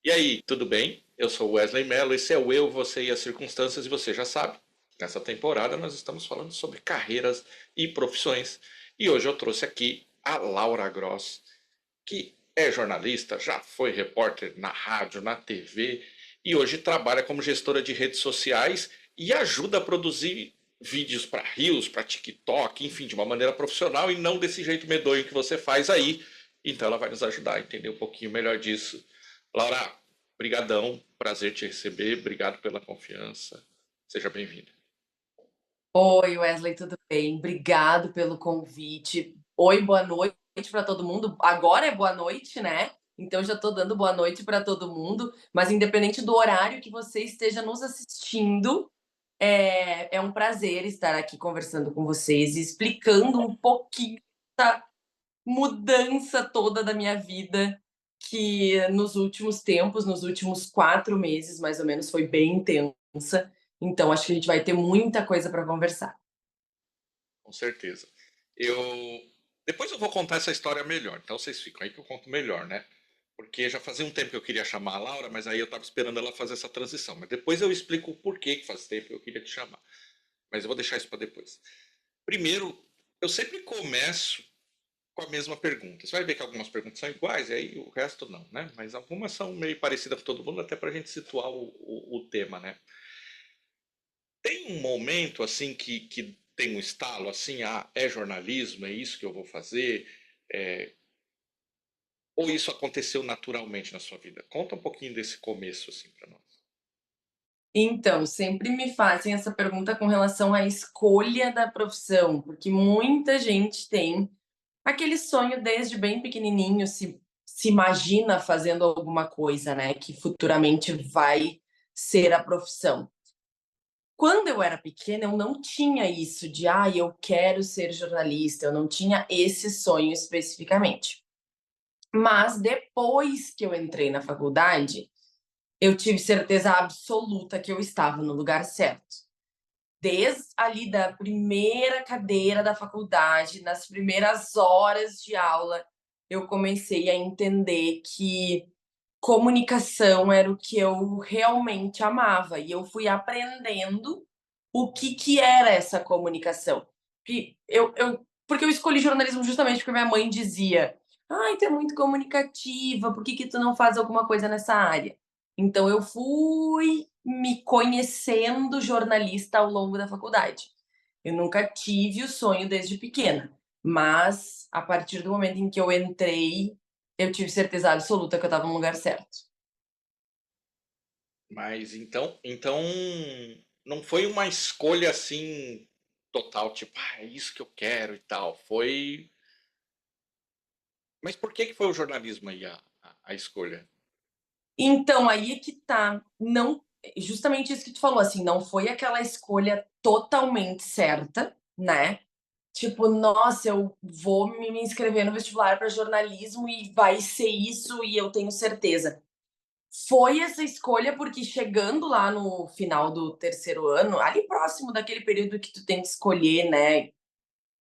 E aí, tudo bem? Eu sou Wesley Mello, esse é o Eu, Você e as Circunstâncias, e você já sabe, nessa temporada nós estamos falando sobre carreiras e profissões. E hoje eu trouxe aqui a Laura Gross, que é jornalista, já foi repórter na rádio, na TV, e hoje trabalha como gestora de redes sociais e ajuda a produzir vídeos para Reels, para TikTok, enfim, de uma maneira profissional e não desse jeito medonho que você faz aí. Então ela vai nos ajudar a entender um pouquinho melhor disso. Laura, brigadão, prazer te receber, obrigado pela confiança. Seja bem-vinda. Oi, Wesley, tudo bem? Obrigado pelo convite. Oi, boa noite para todo mundo. Agora é boa noite, né? Então já estou dando boa noite para todo mundo, mas independente do horário que você esteja nos assistindo, é um prazer estar aqui conversando com vocês e explicando um pouquinho da mudança toda da minha vida, que nos últimos tempos, nos últimos 4 meses, mais ou menos, foi bem intensa. Então acho que a gente vai ter muita coisa para conversar. Com certeza. Eu depois eu vou contar essa história melhor, então vocês ficam aí que eu conto melhor, né? Porque já fazia um tempo que eu queria chamar a Laura, mas aí eu estava esperando ela fazer essa transição. Mas depois eu explico o porquê que faz tempo que eu queria te chamar. Mas eu vou deixar isso para depois. Primeiro, eu sempre começo com a mesma pergunta. Você vai ver que algumas perguntas são iguais, e aí o resto não, né? Mas algumas são meio parecidas com todo mundo, até para a gente situar o tema, né? Tem um momento assim que tem um estalo assim, ah, é jornalismo, é isso que eu vou fazer, é, ou isso aconteceu naturalmente na sua vida? Conta um pouquinho desse começo assim para nós. Então, sempre me fazem essa pergunta com relação à escolha da profissão, porque muita gente tem aquele sonho desde bem pequenininho, se imagina fazendo alguma coisa, né, que futuramente vai ser a profissão. Quando eu era pequena, eu não tinha isso de: "Ah, eu quero ser jornalista", eu não tinha esse sonho especificamente. Mas depois que eu entrei na faculdade, eu tive certeza absoluta que eu estava no lugar certo. Desde ali da primeira cadeira da faculdade, nas primeiras horas de aula, eu comecei a entender que comunicação era o que eu realmente amava, e eu fui aprendendo o que era essa comunicação. Que porque eu escolhi jornalismo justamente porque minha mãe dizia: "Ai, tu é muito comunicativa, por que que tu não faz alguma coisa nessa área?". Então eu fui me conhecendo jornalista ao longo da faculdade. Eu nunca tive o sonho desde pequena, mas a partir do momento em que eu entrei, eu tive certeza absoluta que eu estava no lugar certo. Mas então não foi uma escolha assim total, tipo, ah, é isso que eu quero e tal. Foi. Mas por que foi o jornalismo aí a escolha? Então, aí é que tá, não justamente isso que tu falou, assim, não foi aquela escolha totalmente certa, né, tipo: "Nossa, eu vou me inscrever no vestibular para jornalismo e vai ser isso e eu tenho certeza". Foi essa escolha, porque chegando lá no final do terceiro ano, ali próximo daquele período que tu tem que escolher, né,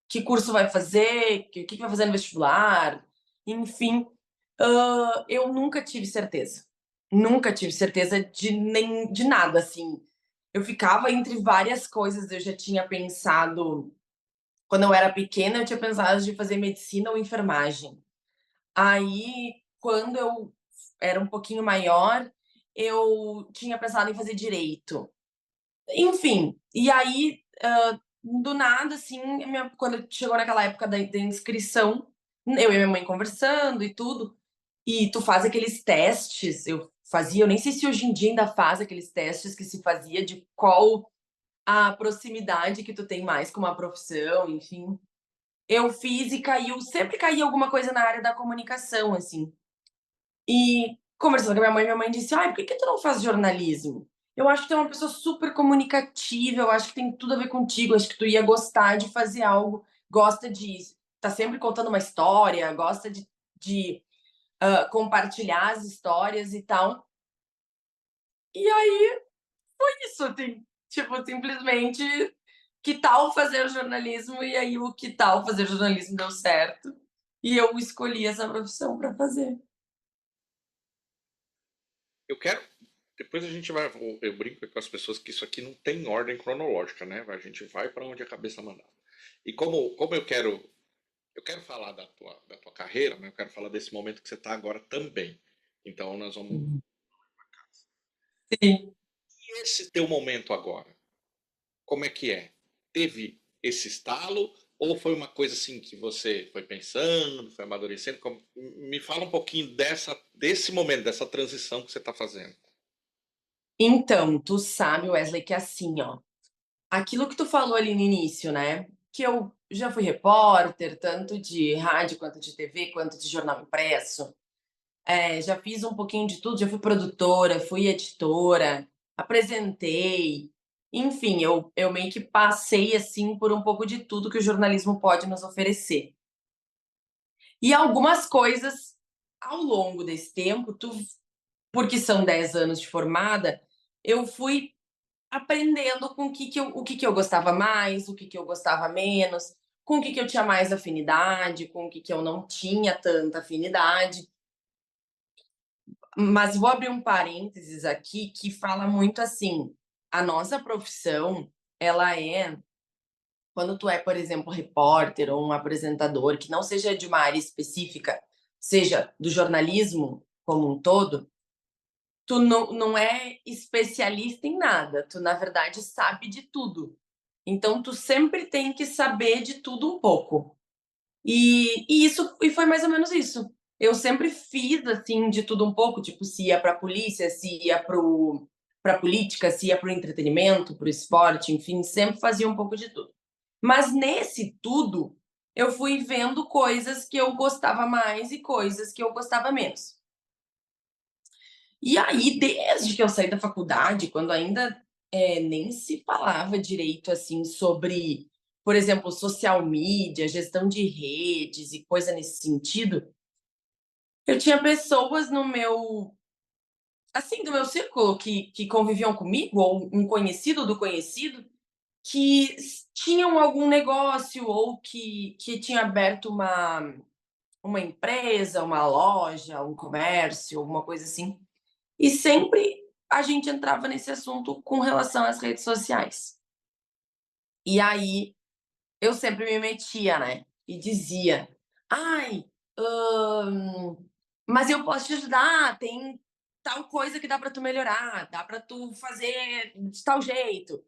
que curso vai fazer, que vai fazer no vestibular, enfim, eu nunca tive certeza. Nunca tive certeza de nada, assim. Eu ficava entre várias coisas, eu já tinha pensado quando eu era pequena, eu tinha pensado de fazer medicina ou enfermagem. Aí, quando eu era um pouquinho maior, eu tinha pensado em fazer direito. Enfim, e aí, do nada, assim, quando chegou naquela época da inscrição, eu e minha mãe conversando e tudo, e tu faz aqueles testes, eu fazia, eu nem sei se hoje em dia ainda faz aqueles testes que se fazia de qual a proximidade que tu tem mais com uma profissão, enfim. Eu fiz e caiu, sempre caía alguma coisa na área da comunicação, assim. E conversando com a minha mãe disse: "Ai, por que que tu não faz jornalismo? Eu acho que tu é uma pessoa super comunicativa, eu acho que tem tudo a ver contigo, acho que tu ia gostar de fazer algo, gosta de tá sempre contando uma história, gosta de compartilhar as histórias e tal". E aí foi isso, assim, tipo, simplesmente, que tal fazer jornalismo? E aí o que tal fazer jornalismo deu certo, e eu escolhi essa profissão para fazer. Eu quero. Depois a gente vai. Eu brinco com as pessoas que isso aqui não tem ordem cronológica, né? A gente vai para onde a cabeça mandar. E como eu quero. Eu quero falar da tua carreira, mas eu quero falar desse momento que você está agora também. Então nós vamos. Uhum. Sim. E esse teu momento agora? Como é que é? Teve esse estalo ou foi uma coisa assim que você foi pensando, foi amadurecendo? Me fala um pouquinho desse momento, dessa transição que você está fazendo. Então, tu sabe, Wesley, que assim, ó, aquilo que tu falou ali no início, né? Que eu já fui repórter, tanto de rádio quanto de TV, quanto de jornal impresso. Já fiz um pouquinho de tudo, já fui produtora, fui editora, apresentei. Enfim, eu meio que passei assim por um pouco de tudo que o jornalismo pode nos oferecer. E algumas coisas ao longo desse tempo, porque são 10 anos de formada, eu fui aprendendo com o que que eu gostava mais, o que que eu gostava menos, com o que que eu tinha mais afinidade, com o que que eu não tinha tanta afinidade. Mas vou abrir um parênteses aqui que fala muito assim, a nossa profissão, ela é quando tu é, por exemplo, repórter ou um apresentador que não seja de uma área específica, seja do jornalismo como um todo, tu não é especialista em nada, tu na verdade sabe de tudo. Então tu sempre tem que saber de tudo um pouco. E foi mais ou menos isso. Eu sempre fiz assim de tudo um pouco, tipo, se ia para a polícia, se ia para política, se ia para o entretenimento, para o esporte, enfim, sempre fazia um pouco de tudo. Mas nesse tudo, eu fui vendo coisas que eu gostava mais e coisas que eu gostava menos. E aí, desde que eu saí da faculdade, quando ainda nem se falava direito assim sobre, por exemplo, social media, gestão de redes e coisa nesse sentido, eu tinha pessoas no meu, assim, do meu círculo que conviviam comigo, ou um conhecido do conhecido, que tinham algum negócio ou que tinha aberto uma empresa, uma loja, um comércio, alguma coisa assim. E sempre a gente entrava nesse assunto com relação às redes sociais. E aí eu sempre me metia, né? E dizia: ai, hum, mas eu posso te ajudar, tem tal coisa que dá para tu melhorar, dá para tu fazer de tal jeito,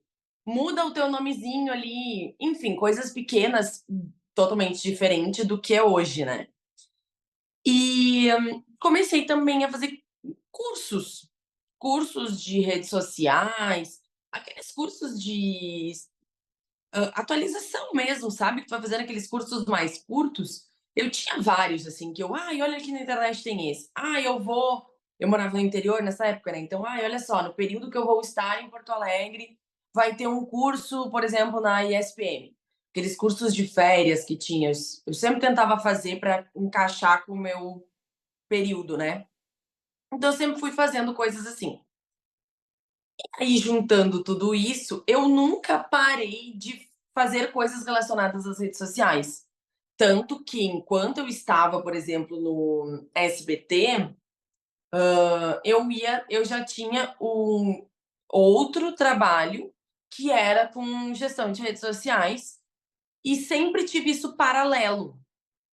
muda o teu nomezinho ali, enfim, coisas pequenas, totalmente diferente do que é hoje, né? E comecei também a fazer cursos, cursos de redes sociais, aqueles cursos de atualização mesmo, sabe? Que tu vai fazendo aqueles cursos mais curtos. Eu tinha vários, assim, que ai, olha aqui na internet tem esse. Eu morava no interior nessa época, né? Então, ai, olha só, no período que eu vou estar em Porto Alegre, vai ter um curso, por exemplo, na ISPM. Aqueles cursos de férias que tinha. Eu sempre tentava fazer para encaixar com o meu período, né? Então, eu sempre fui fazendo coisas assim. Aí, juntando tudo isso, eu nunca parei de fazer coisas relacionadas às redes sociais. Tanto que, enquanto eu estava, por exemplo, no SBT, eu já tinha um outro trabalho que era com gestão de redes sociais e sempre tive isso paralelo.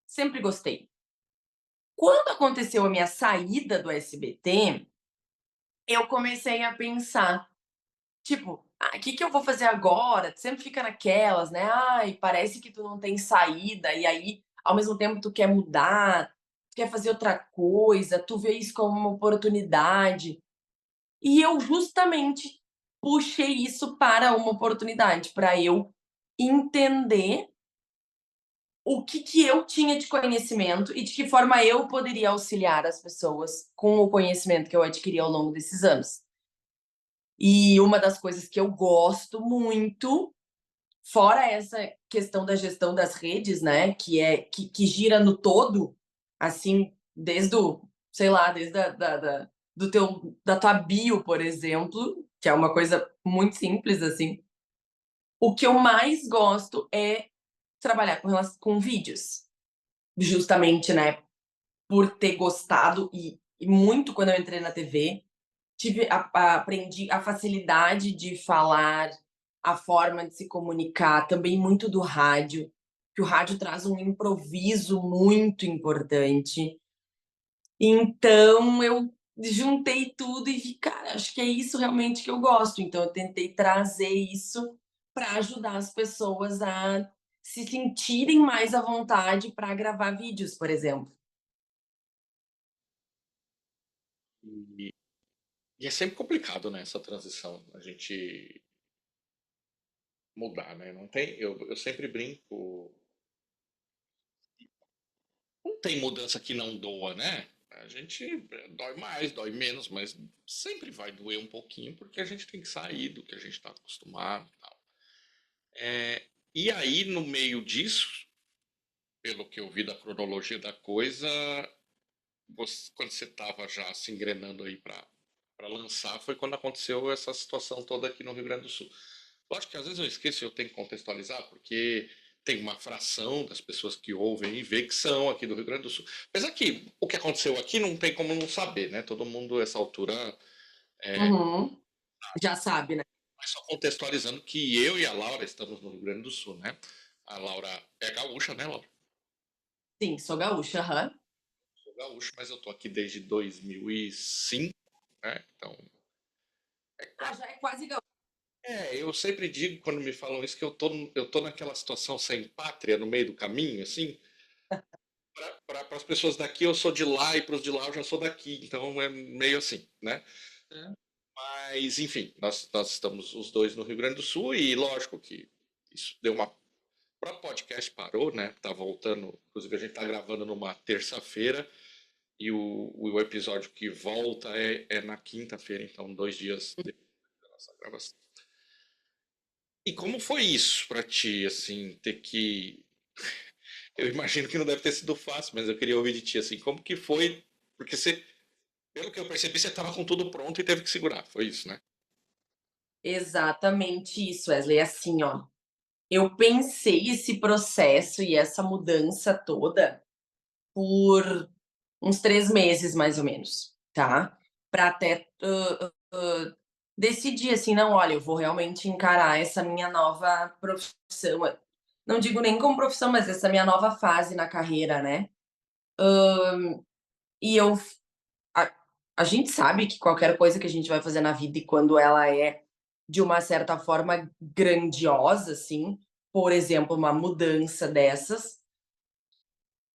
Sempre gostei. Quando aconteceu a minha saída do SBT, eu comecei a pensar. Tipo: "Ah, que eu vou fazer agora?". Tu sempre fica naquelas, né, ai, parece que tu não tem saída, e aí, ao mesmo tempo, tu quer mudar, tu quer fazer outra coisa, tu vê isso como uma oportunidade. E eu justamente puxei isso para uma oportunidade, para eu entender o que que eu tinha de conhecimento e de que forma eu poderia auxiliar as pessoas com o conhecimento que eu adquiri ao longo desses anos. E uma das coisas que eu gosto muito, fora essa questão da gestão das redes, né, que gira no todo, assim, desde o sei lá, desde da tua bio, por exemplo, que é uma coisa muito simples, assim. O que eu mais gosto é trabalhar com vídeos, justamente, né, por ter gostado e muito quando eu entrei na TV. aprendi a facilidade de falar, a forma de se comunicar, também muito do rádio, que o rádio traz um improviso muito importante. Então eu juntei tudo e vi: "Cara, acho que é isso realmente que eu gosto". Então eu tentei trazer isso para ajudar as pessoas a se sentirem mais à vontade para gravar vídeos, por exemplo. E é sempre complicado, né, essa transição, a gente mudar, né, não tem eu sempre brinco, não tem mudança que não doa, né. A gente dói mais, dói menos, mas sempre vai doer um pouquinho, porque a gente tem que sair do que a gente está acostumado e tal. E aí, no meio disso, pelo que eu vi da cronologia da coisa, quando você estava já se engrenando aí para lançar, foi quando aconteceu essa situação toda aqui no Rio Grande do Sul. Lógico que às vezes eu esqueço, eu tenho que contextualizar, porque tem uma fração das pessoas que ouvem e vê que são aqui do Rio Grande do Sul. Apesar que o que aconteceu aqui não tem como não saber, né? Todo mundo, essa altura, Uhum. Já sabe, né. mas só contextualizando que eu e a Laura estamos no Rio Grande do Sul, né? A Laura é gaúcha, né, Laura? Sim, sou gaúcha, aham. Sou gaúcho, mas eu tô aqui desde 2005, né? Então, é Ah, quase. já é quase gaúcha. Eu sempre digo quando me falam isso que eu tô naquela situação sem pátria no meio do caminho, assim. Para as pessoas daqui eu sou de lá e para os de lá eu já sou daqui, então é meio assim, né? Mas, enfim, nós estamos os dois no Rio Grande do Sul e lógico que isso deu uma. O próprio podcast parou, né? Tá voltando, inclusive a gente tá gravando numa terça-feira e o episódio que volta é na quinta-feira, então 2 dias depois da nossa gravação. E como foi isso para ti, assim, ter que. Eu imagino que não deve ter sido fácil, mas eu queria ouvir de ti, assim, como que foi? Porque você, pelo que eu percebi, você estava com tudo pronto e teve que segurar, foi isso, né? Exatamente isso, Wesley. Assim, ó, eu pensei esse processo e essa mudança toda por uns 3 meses, mais ou menos, tá. Para até, decidir, assim: "Não, olha, eu vou realmente encarar essa minha nova profissão", não digo nem como profissão, mas essa minha nova fase na carreira, né. E eu f a a gente sabe que qualquer coisa que a gente vai fazer na vida e quando ela é, de uma certa forma, grandiosa, assim, por exemplo, uma mudança dessas,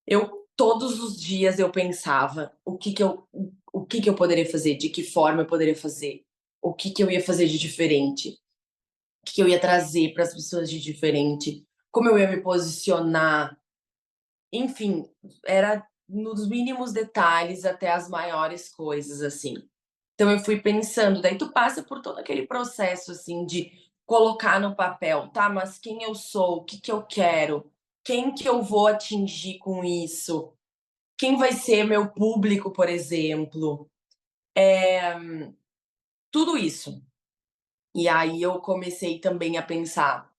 eu todos os dias eu pensava: o que que eu poderia fazer, de que forma eu poderia fazer, o que que eu ia fazer de diferente, o que que eu ia trazer para as pessoas de diferente, como eu ia me posicionar, enfim, era nos mínimos detalhes até as maiores coisas, assim. Então eu fui pensando, daí tu passa por todo aquele processo, assim, de colocar no papel, tá, mas quem eu sou, o que que eu quero, quem que eu vou atingir com isso, quem vai ser meu público, por exemplo, tudo isso. E aí eu comecei também a pensar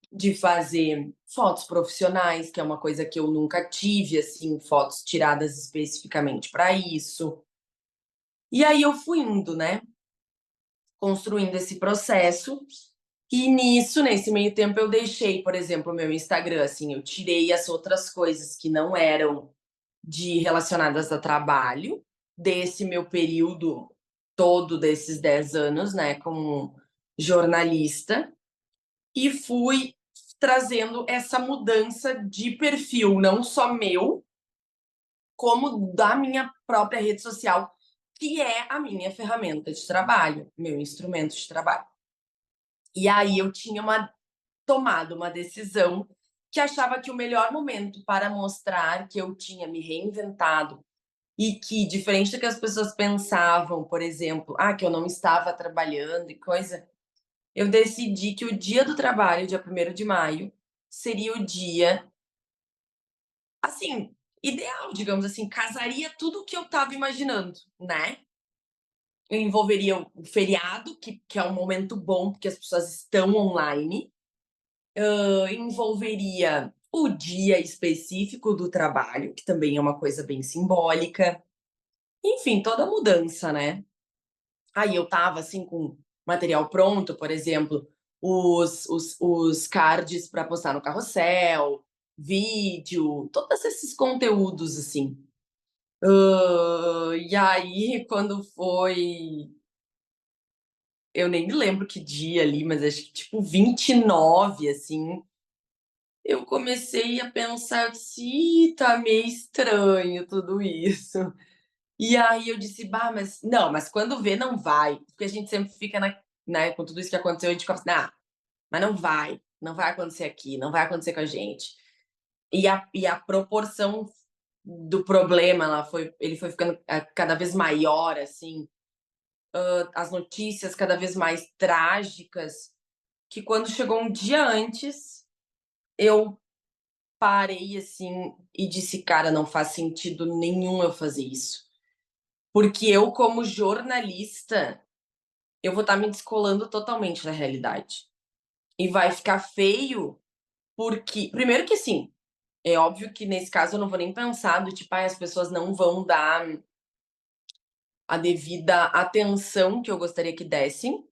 de fazer fotos profissionais, que é uma coisa que eu nunca tive, assim, fotos tiradas especificamente para isso. E aí eu fui indo, né, construindo esse processo. E nisso, nesse meio tempo, eu deixei, por exemplo, o meu Instagram, assim, eu tirei as outras coisas que não eram de relacionadas a trabalho, desse meu período todo desses 10 anos, né, como jornalista, e fui trazendo essa mudança de perfil, não só meu, como da minha própria rede social, que é a minha ferramenta de trabalho, meu instrumento de trabalho. E aí eu tinha tomado uma decisão que achava que o melhor momento para mostrar que eu tinha me reinventado e que, diferente do que as pessoas pensavam, por exemplo, que eu não estava trabalhando e coisa, eu decidi que o dia do trabalho, dia 1º de maio, seria o dia, assim, ideal, digamos assim, casaria tudo o que eu estava imaginando, né. Envolveria o feriado, que é um momento bom, porque as pessoas estão online, envolveria o dia específico do trabalho, que também é uma coisa bem simbólica, enfim, toda mudança, né. Aí eu estava, assim, com material pronto, por exemplo, os cards para postar no Carrossel, vídeo, todos esses conteúdos, assim. E aí quando foi eu nem me lembro que dia ali, mas acho que tipo 29, assim, eu comecei a pensar assim: tá meio estranho tudo isso". E aí eu disse: "Bah, mas não, mas quando vê não vai", porque a gente sempre fica né, com tudo isso que aconteceu, a gente fica assim: "Ah, mas não vai acontecer aqui, não vai acontecer com a gente". E a proporção do problema, ele foi ficando, cada vez maior, assim, as notícias cada vez mais trágicas, que quando chegou um dia antes, eu parei, assim, e disse: "Cara, não faz sentido nenhum eu fazer isso". Porque eu, como jornalista, eu vou estar me descolando totalmente da realidade. E vai ficar feio, porque primeiro que assim, é óbvio que nesse caso eu não vou nem pensar do tipo: "Ai, as pessoas não vão dar a devida atenção que eu gostaria que dessem".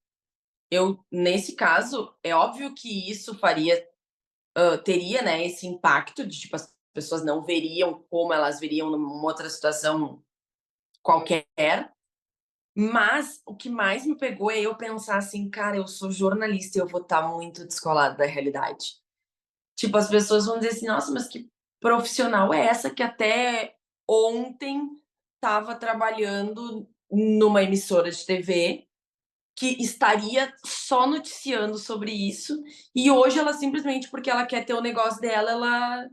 Nesse caso, é óbvio que isso teria, né, esse impacto de, tipo, as pessoas não veriam como elas veriam numa outra situação qualquer, mas o que mais me pegou é eu pensar assim: "Cara, eu sou jornalista e eu vou estar muito descolada da realidade". Tipo, as pessoas vão dizer assim: "Nossa, mas que profissional é essa que até ontem estava trabalhando numa emissora de TV, que estaria só noticiando sobre isso, e hoje ela simplesmente, porque ela quer ter o negócio dela, ela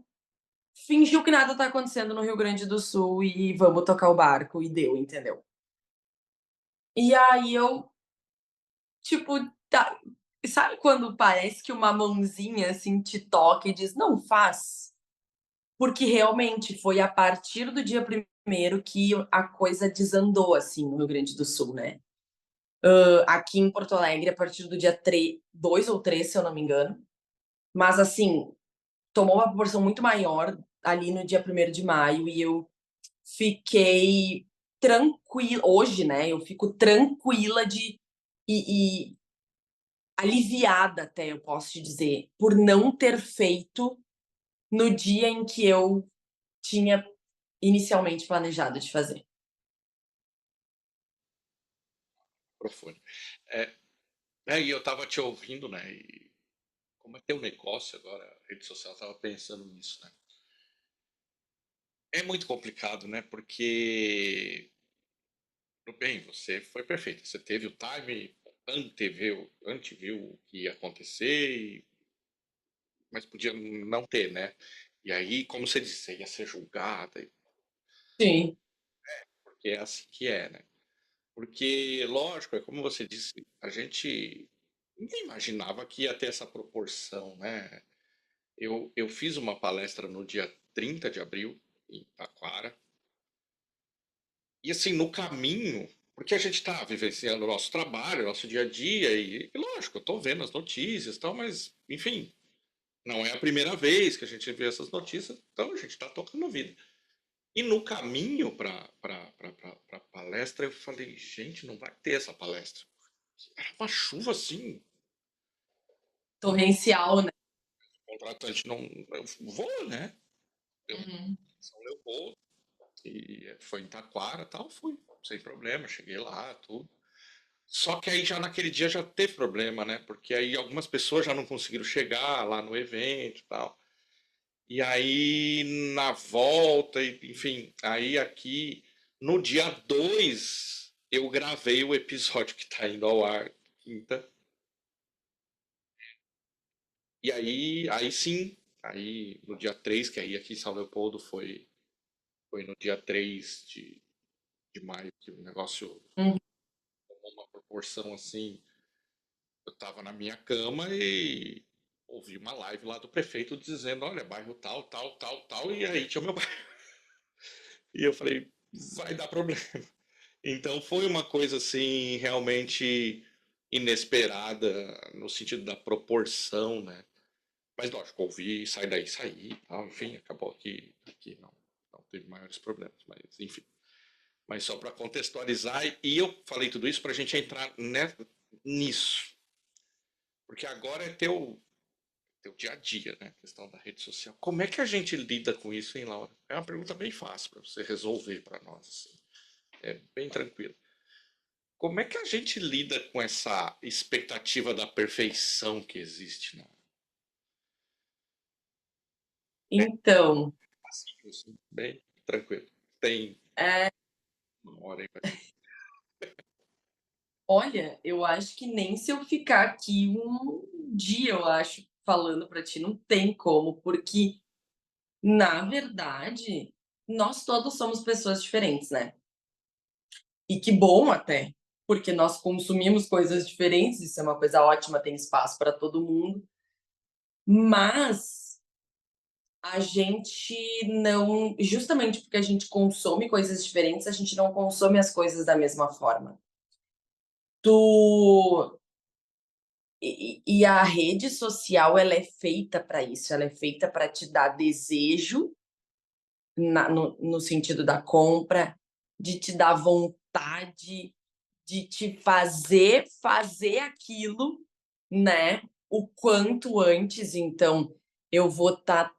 fingiu que nada tá acontecendo no Rio Grande do Sul e vamos tocar o barco", e deu, entendeu. E aí eu, tipo, tá, sabe quando parece que uma mãozinha, assim, te toca e diz: "Não faz"? Porque realmente foi a partir do dia primeiro que a coisa desandou, assim, no Rio Grande do Sul, né. Aqui em Porto Alegre, a partir do dia 2 ou 3, se eu não me engano, mas assim, tomou uma proporção muito maior ali no dia 1º de maio, e eu fiquei tranquila hoje, né, eu fico tranquila e aliviada até, eu posso te dizer, por não ter feito no dia em que eu tinha inicialmente planejado de fazer. Profundo. É, e eu estava te ouvindo, né? E como é que tem um negócio agora, a rede social, eu estava pensando nisso, né? É muito complicado, né? Porque, tudo bem, você foi perfeito. Você teve o time, anteviu o que ia acontecer, mas podia não ter, né? E aí, como você disse, você ia ser julgada, Sim. porque é assim que é, né? Porque, lógico, é como você disse, a gente ninguém imaginava que ia ter essa proporção, né? Eu fiz uma palestra no dia 30 de abril, em Taquara, e assim, no caminho, porque a gente está vivenciando o nosso trabalho, o nosso dia a dia, e lógico, eu estou vendo as notícias e tal, mas, enfim, não é a primeira vez que a gente vê essas notícias, então a gente está tocando a vida. E no caminho para a palestra, eu falei, gente, não vai ter essa palestra. Era uma chuva assim, Torrencial, né. o contratante não. Eu vou, né? Eu Uhum. São Leopoldo, e foi em Taquara e tal, fui, sem problema, cheguei lá, tudo. Só que aí já naquele dia já teve problema, né? Porque aí algumas pessoas já não conseguiram chegar lá no evento e tal. E aí na volta, enfim, aí aqui no dia 2 eu gravei o episódio que tá indo ao ar quinta. E aí sim, aí no dia 3 que aí aqui em São Leopoldo foi no dia 3 de maio que o negócio Uhum. tomou uma proporção assim. Eu tava na minha cama e ouvi uma live lá do prefeito dizendo, olha, bairro tal, tal, tal, tal, e aí tinha o meu bairro. E eu falei, vai dar problema. Então foi uma coisa assim realmente inesperada no sentido da proporção, né? Mas lógico, ouvi, sai daí, saí, tal, enfim, acabou que aqui não teve maiores problemas, mas enfim. Mas só para contextualizar, e eu falei tudo isso para a gente entrar nisso. Porque agora é teu dia a dia, né? A questão da rede social. Como é que a gente lida com isso, hein, Laura? É uma pergunta bem fácil para você resolver para nós. Assim. É bem tranquilo. Como é que a gente lida com essa expectativa da perfeição que existe, né? É Então, assim, bem tranquilo. Tem é, uma hora aí pra olha, eu acho que nem se eu ficar aqui um dia, eu acho, falando para ti, não tem como, porque, na verdade, nós todos somos pessoas diferentes, né? E que bom até, porque nós consumimos coisas diferentes, isso é uma coisa ótima, tem espaço para todo mundo, mas a gente não, justamente porque a gente consome coisas diferentes, a gente não consome as coisas da mesma forma. Tu e a rede social, ela é feita para isso, ela é feita para te dar desejo, no sentido da compra, de te dar vontade, de te fazer aquilo, né, o quanto antes. Então, eu vou estar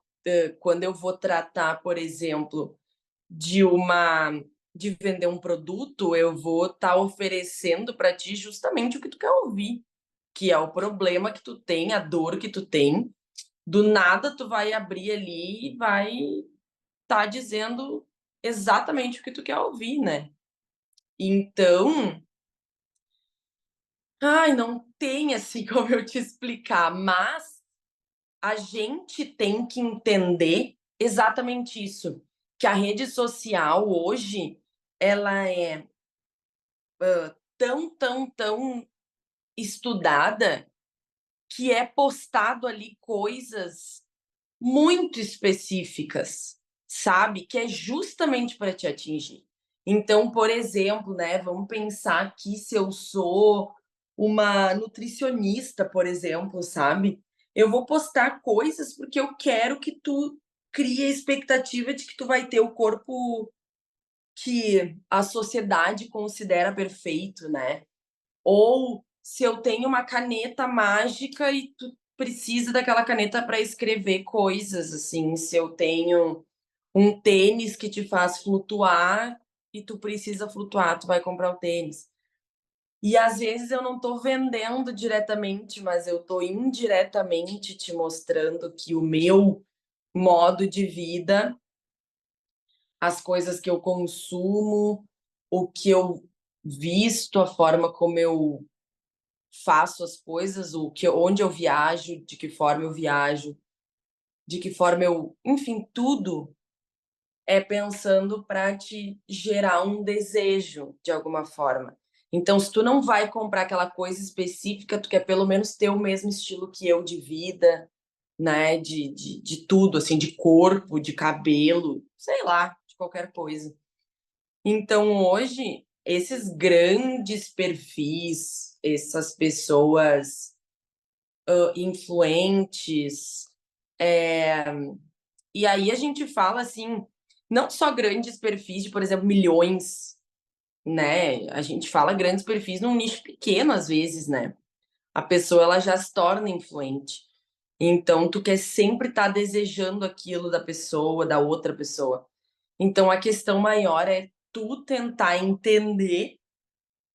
quando eu vou tratar, por exemplo, de uma de vender um produto, eu vou estar oferecendo para ti justamente o que tu quer ouvir, que é o problema que tu tem, a dor que tu tem. Do nada tu vai abrir ali e vai estar dizendo exatamente o que tu quer ouvir, né. Então, ai, não tem, assim, como eu te explicar, mas a gente tem que entender exatamente isso, que a rede social hoje, ela é tão estudada, que é postado ali coisas muito específicas, sabe, que é justamente para te atingir. Então, por exemplo, né, vamos pensar aqui se eu sou uma nutricionista, por exemplo, sabe, eu vou postar coisas porque eu quero que tu crie a expectativa de que tu vai ter o corpo que a sociedade considera perfeito, né. Ou se eu tenho uma caneta mágica e tu precisa daquela caneta para escrever coisas, assim, se eu tenho um tênis que te faz flutuar e tu precisa flutuar, tu vai comprar o tênis. E às vezes eu não estou vendendo diretamente, mas eu estou indiretamente te mostrando que o meu modo de vida, as coisas que eu consumo, o que eu visto, a forma como eu faço as coisas, onde eu viajo, de que forma eu viajo, de que forma eu, enfim, tudo é pensando para te gerar um desejo de alguma forma. Então, se tu não vai comprar aquela coisa específica, tu quer pelo menos ter o mesmo estilo que eu de vida, né? De tudo, assim, de corpo, de cabelo, sei lá, de qualquer coisa. Então, hoje, esses grandes perfis, essas pessoas influentes. É, e aí a gente fala assim, não só grandes perfis de, por exemplo, milhões, né? A gente fala grandes perfis num nicho pequeno, às vezes, né? A pessoa ela já se torna influente. Então, tu quer sempre estar desejando aquilo da pessoa, da outra pessoa. Então, a questão maior é tu tentar entender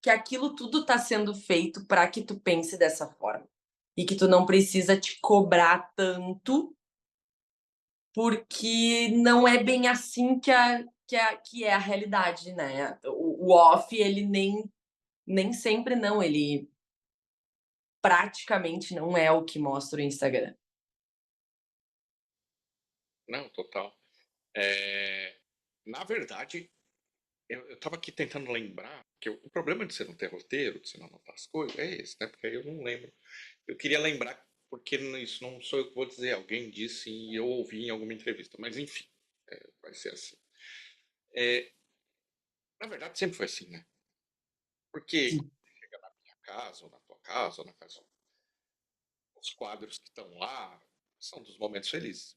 que aquilo tudo está sendo feito para que tu pense dessa forma. E que tu não precisa te cobrar tanto, porque não é bem assim que é a realidade, né. O off ele nem sempre não, ele praticamente não é o que mostra o Instagram. Não, total. É, na verdade, eu estava aqui tentando lembrar que o problema de você não ter roteiro, de você não anotar as coisas, é esse, né? Porque aí eu não lembro. Eu queria lembrar, porque isso não sou eu que vou dizer, alguém disse e eu ouvi em alguma entrevista, mas enfim, vai ser assim. É, na verdade, sempre foi assim, né? Porque Sim. chega na minha casa, ou na tua casa, ou na casa, os quadros que estão lá são dos momentos felizes,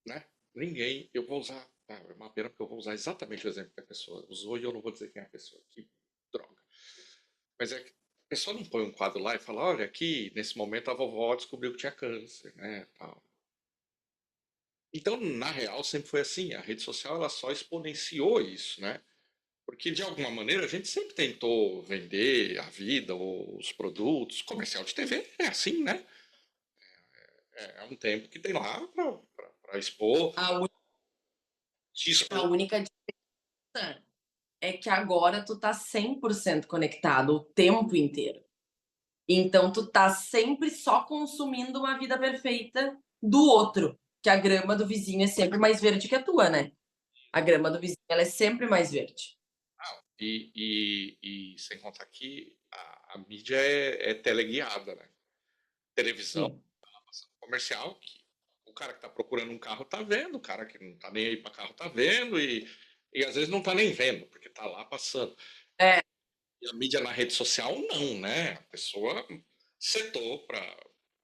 né? ninguém, eu vou usar, é uma pena porque eu vou usar exatamente o exemplo que a pessoa usou e eu não vou dizer quem é a pessoa, que droga. Mas é que a pessoa não põe um quadro lá e fala, olha, aqui, nesse momento a vovó descobriu que tinha câncer, né, tal. Então, na real, sempre foi assim, a rede social ela só exponenciou isso, né? Porque, de alguma maneira, a gente sempre tentou vender a vida, ou os produtos. Comercial de TV é assim, né? É um tempo que tem lá para expor, A, ú- te a expor. única diferença é que agora tu tá 100% conectado o tempo inteiro. Então tu tá sempre só consumindo uma vida perfeita do outro, que a grama do vizinho é sempre mais verde que a tua, né? A grama do vizinho ela é sempre mais verde. E sem contar que a mídia é teleguiada, né? Televisão, Sim. comercial, que o cara que tá procurando um carro tá vendo, o cara que não tá nem aí para carro tá vendo, e às vezes não tá nem vendo, porque tá lá passando. É, E a mídia na rede social, não, né? A pessoa setou para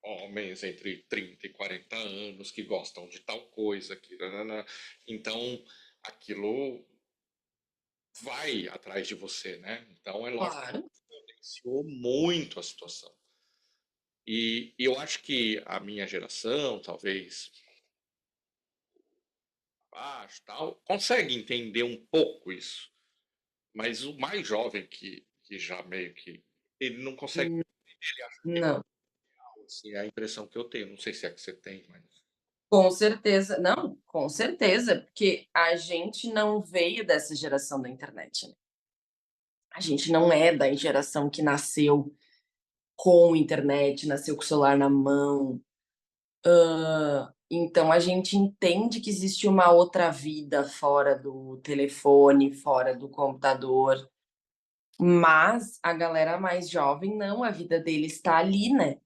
homens entre 30 e 40 anos que gostam de tal coisa. Então, aquilo vai atrás de você, né? Então, é lógico que claro. influenciou muito a situação. E eu acho que a minha geração, talvez abaixo, tal, consegue entender um pouco isso. Mas o mais jovem que já meio que ele não consegue, Hum, ele acha que Não, assim, é a impressão que eu tenho. Não sei se é que você tem, mas. com certeza. Não, com certeza, porque a gente não veio dessa geração da internet, né? A gente não é da geração que nasceu com internet, nasceu com o celular na mão. Então a gente entende que existe uma outra vida fora do telefone, fora do computador, mas a galera mais jovem não, a vida deles está ali, né?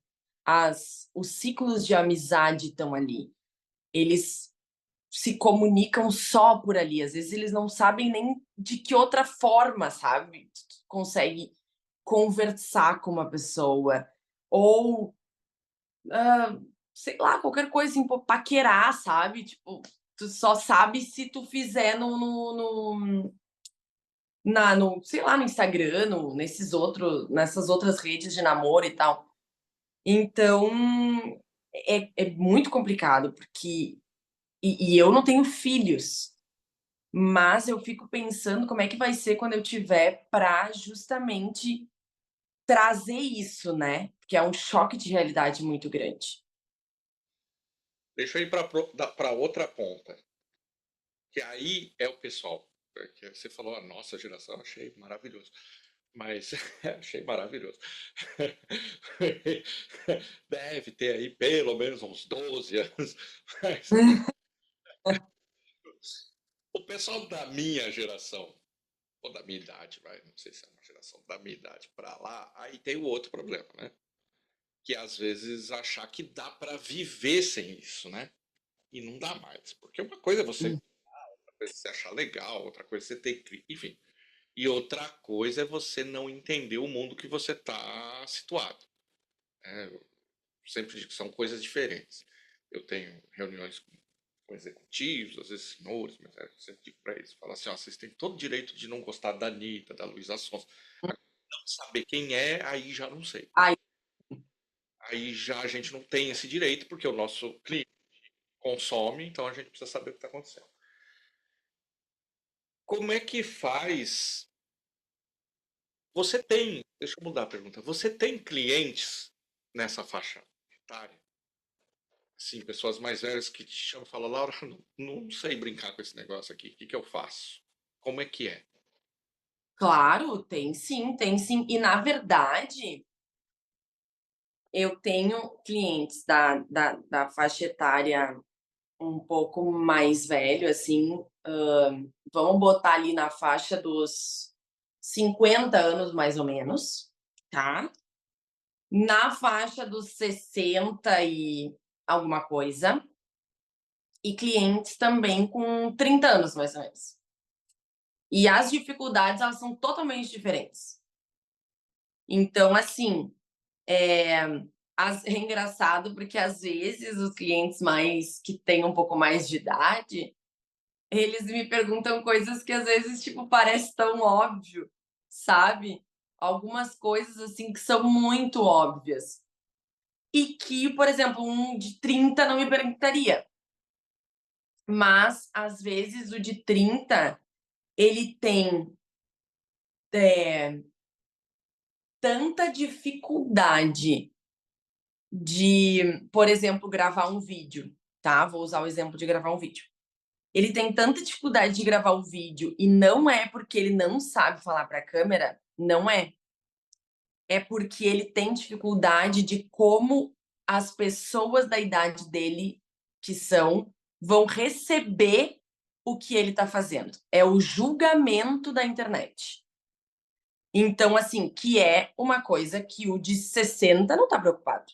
Os ciclos de amizade estão ali. Eles se comunicam só por ali. Às vezes eles não sabem nem de que outra forma, sabe? Tu consegue conversar com uma pessoa ou, sei lá, qualquer coisa assim, pô, paquerar, sabe? Tipo, tu só sabe se tu fizer no, sei lá, no Instagram, nessas outras redes de namoro e tal. Então, é muito complicado, porque e eu não tenho filhos, mas eu fico pensando como é que vai ser quando eu tiver para justamente trazer isso, né, porque é um choque de realidade muito grande. Deixa eu ir para outra ponta, que aí é o pessoal. Que você falou, a nossa geração, achei maravilhoso. Mas achei maravilhoso. Deve ter aí pelo menos uns 12 anos. Mas o pessoal da minha geração, ou da minha idade, vai, não sei se é uma geração da minha idade para lá, aí tem o outro problema, né? Que é, às vezes achar que dá para viver sem isso, né? E não dá mais. Porque uma coisa é você, Hum, outra coisa é você achar legal, outra coisa é você ter. Enfim. E outra coisa é você não entender o mundo que você está situado. Eu sempre digo que são coisas diferentes. Eu tenho reuniões com executivos, às vezes senhores, mas eu sempre digo para eles: falo assim, ó, vocês têm todo o direito de não gostar da Anitta, da Luísa Sonza. Não saber quem é, aí já não sei. ai, Aí já a gente não tem esse direito, porque o nosso cliente consome, então a gente precisa saber o que está acontecendo. Como é que faz? Você tem, deixa eu mudar a pergunta, você tem clientes nessa faixa etária? Sim, pessoas mais velhas que te chamam e falam, Laura, não sei brincar com esse negócio aqui, o que eu faço? Como é que é? claro, tem sim, tem sim. E na verdade, eu tenho clientes da faixa etária um pouco mais velho, assim, vamos botar ali na faixa dos 50 anos, mais ou menos, tá? Na faixa dos 60 e alguma coisa, e clientes também com 30 anos, mais ou menos. E as dificuldades, elas são totalmente diferentes. Então, assim, É engraçado porque às vezes os clientes mais que têm um pouco mais de idade, eles me perguntam coisas que às vezes, tipo, parece tão óbvio, sabe? Algumas coisas assim que são muito óbvias. E que, por exemplo, um de 30 não me perguntaria. Mas, às vezes, o de 30 ele tem tanta dificuldade de, por exemplo, gravar um vídeo, tá? Vou usar o exemplo de gravar um vídeo. Ele tem tanta dificuldade de gravar o vídeo e não é porque ele não sabe falar para a câmera, não é. É porque ele tem dificuldade de como as pessoas da idade dele, que são, vão receber o que ele está fazendo. É o julgamento da internet. Então, assim, que é uma coisa que o de 60 não está preocupado.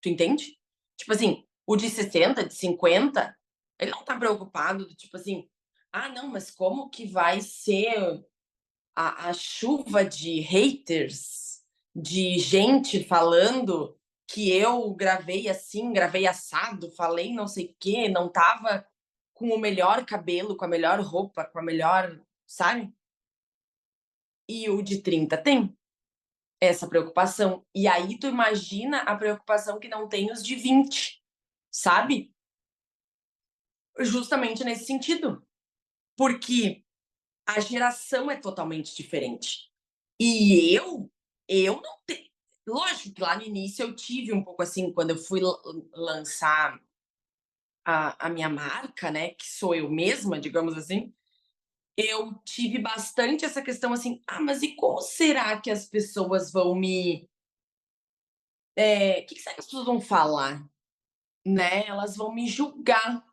Tu entende? Tipo assim, o de 60, de 50, ele não tá preocupado do tipo assim: "Ah, não, mas como que vai ser a chuva de haters, de gente falando que eu gravei assim, gravei assado, falei não sei o quê, não estava com o melhor cabelo, com a melhor roupa, com a melhor", sabe? E o de 30 tem essa preocupação. E aí tu imagina a preocupação que não tem os de 20, sabe? Justamente nesse sentido, porque a geração é totalmente diferente. E eu não tenho, lógico que lá no início eu tive um pouco assim, quando eu fui lançar a minha marca, né, que sou eu mesma, digamos assim, eu tive bastante essa questão assim: "Ah, mas e como será que as pessoas vão me que será que as pessoas vão falar?", né, elas vão me julgar.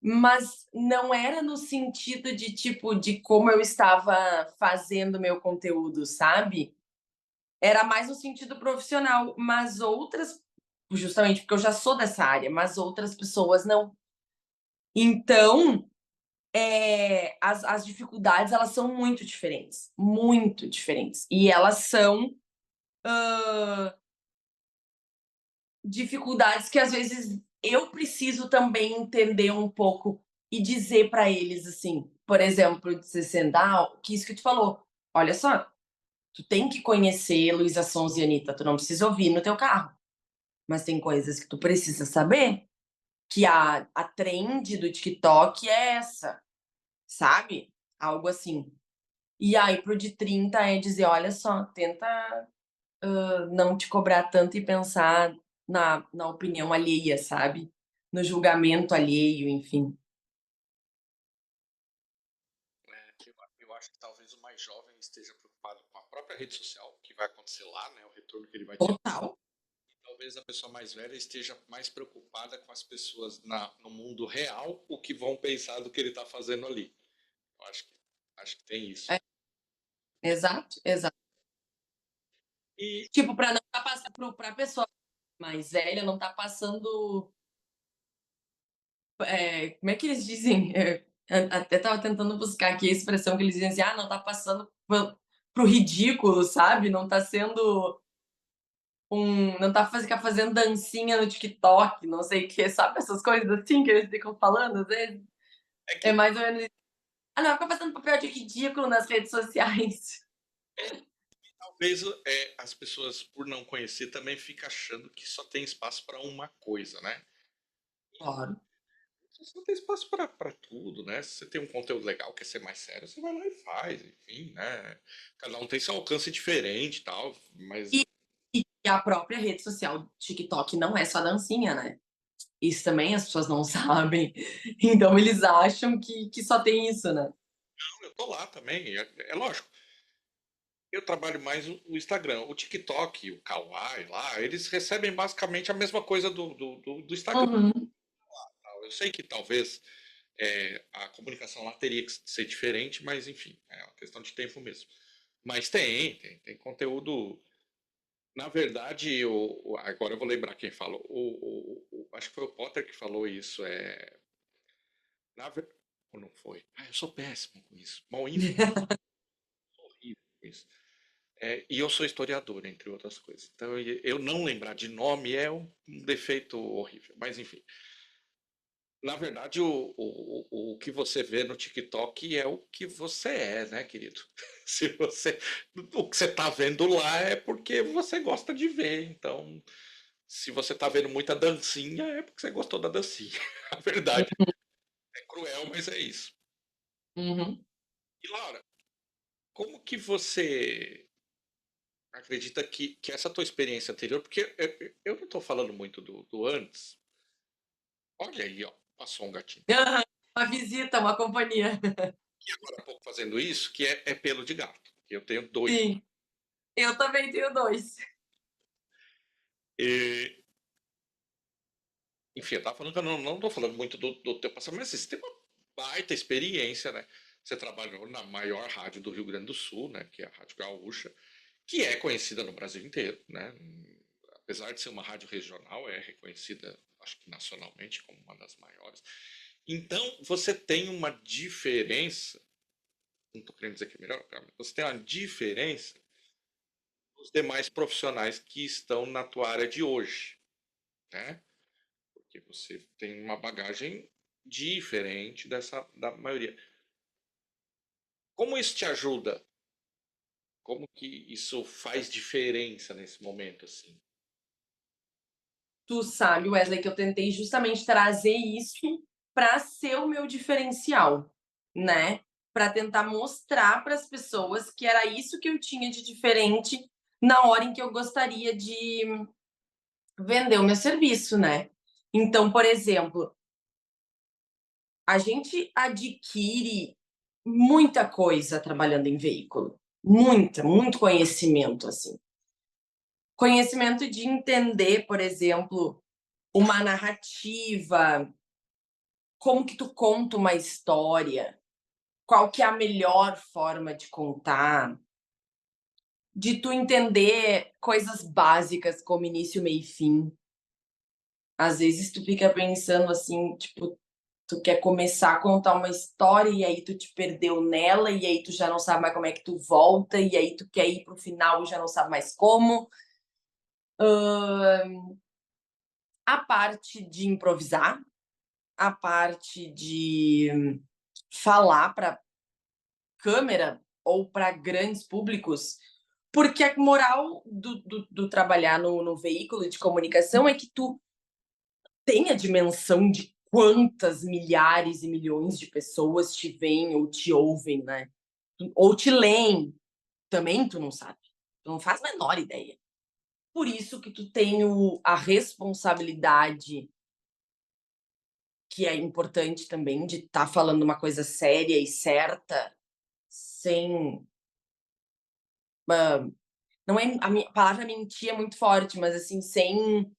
Mas não era no sentido de, tipo, de como eu estava fazendo meu conteúdo, sabe. Era mais no sentido profissional, mas outras, justamente porque eu já sou dessa área, mas outras pessoas não. Então, as dificuldades elas são muito diferentes. E elas são, hã, dificuldades que às vezes eu preciso também entender um pouco e dizer para eles, assim, por exemplo, de 60, que isso que tu falou: "Olha só, tu tem que conhecer Luísa Sons e Anitta, tu não precisa ouvir no teu carro, mas tem coisas que tu precisa saber, que a trend do TikTok é essa", sabe? Algo assim. E aí para o de 30 é dizer: "Olha só, tenta não te cobrar tanto e pensar na opinião alheia, sabe, no julgamento alheio, enfim". Eu acho que talvez o mais jovem esteja preocupado com a própria rede social, o que vai acontecer lá, né, o retorno que ele vai ter. Total. E talvez a pessoa mais velha esteja mais preocupada com as pessoas no mundo real, o que vão pensar do que ele está fazendo ali. Eu acho que tem isso. É, exato, exato. E Tipo, pra não estar passando pra pessoa mais velha, não tá passando, como é que eles dizem? Até estava tentando buscar aqui a expressão que eles dizem assim: "Ah, não tá passando para o ridículo", sabe, não tá sendo não tá ficar fazendo dancinha no TikTok, não sei o quê, sabe essas coisas assim que eles ficam falando às vezes? é É que mais ou menos isso. "Ah, não, fica fazendo papel de ridículo nas redes sociais". talvez as pessoas, por não conhecer, também ficam achando que só tem espaço para uma coisa, né? Claro. Você não tem espaço para tudo, né? Se você tem um conteúdo legal, quer ser mais sério, você vai lá e faz, enfim, né? Cada um tem seu alcance diferente e tal, mas E e a própria rede social TikTok não é só dancinha, né. Isso também as pessoas não sabem. Então eles acham que só tem isso, né. não, eu tô lá também, é lógico. Eu trabalho mais o Instagram. O TikTok, o Kawaii lá, eles recebem basicamente a mesma coisa do Instagram. Uhum. Eu sei que talvez a comunicação lá teria que ser diferente, mas enfim, é uma questão de tempo mesmo. Mas tem conteúdo. Na verdade, agora eu vou lembrar quem falou. Acho que foi o Potter que falou isso. Ou não foi? Eu sou péssimo com isso. Bom, enfim, sou horrível com isso. E eu sou historiador, entre outras coisas. Então, eu não lembrar de nome é um defeito horrível. Mas, enfim. Na verdade, o que você vê no TikTok é o que você é, né, querido? Se você, o que você está vendo lá é porque você gosta de ver. Então, se você está vendo muita dancinha, é porque você gostou da dancinha. A verdade é cruel, mas é isso. Uhum. E Laura, como que você acredita que essa tua experiência anterior, porque eu não estou falando muito do antes. Olha aí, ó, passou um gatinho. Aham. Uma visita, uma companhia. Agora há pouco fazendo isso, que é pelo de gato. Eu tenho dois lá. Sim, eu também tenho 2. E, enfim, eu tava falando que eu não tô falando muito do teu passado, mas assim, você tem uma baita experiência, né? Você trabalhou na maior rádio do Rio Grande do Sul, né? Que é a Rádio Gaúcha, que é conhecida no Brasil inteiro, né? Apesar de ser uma rádio regional, é reconhecida, acho que nacionalmente, como uma das maiores. Então, você tem uma diferença, não estou querendo dizer que é melhor, mas você tem uma diferença dos demais profissionais que estão na tua área de hoje, né? Porque você tem uma bagagem diferente da maioria. Como isso te ajuda? Como que isso faz diferença nesse momento, assim? Tu sabe, Wesley, que eu tentei justamente trazer isso para ser o meu diferencial, né? Para tentar mostrar para as pessoas que era isso que eu tinha de diferente na hora em que eu gostaria de vender o meu serviço, né? Então, por exemplo, a gente adquire muita coisa trabalhando em veículo, muito conhecimento, assim. Conhecimento de entender, por exemplo, uma narrativa, como que tu conta uma história, qual que é a melhor forma de contar, de tu entender coisas básicas como início, meio e fim. Às vezes tu fica pensando assim, tipo, tu quer começar a contar uma história e aí tu te perdeu nela e aí tu já não sabe mais como é que tu volta e aí tu quer ir pro final e já não sabe mais como. A parte de improvisar, a parte de falar para câmera ou para grandes públicos, porque a moral do trabalhar no veículo de comunicação é que tu tem a dimensão de quantas milhares e milhões de pessoas te veem ou te ouvem, né? Ou te leem, também tu não sabe. Tu não faz a menor ideia. Por isso que tu tem a responsabilidade, que é importante também, de estar tá falando uma coisa séria e certa, sem. Não é a palavra mentir é muito forte, mas assim, sem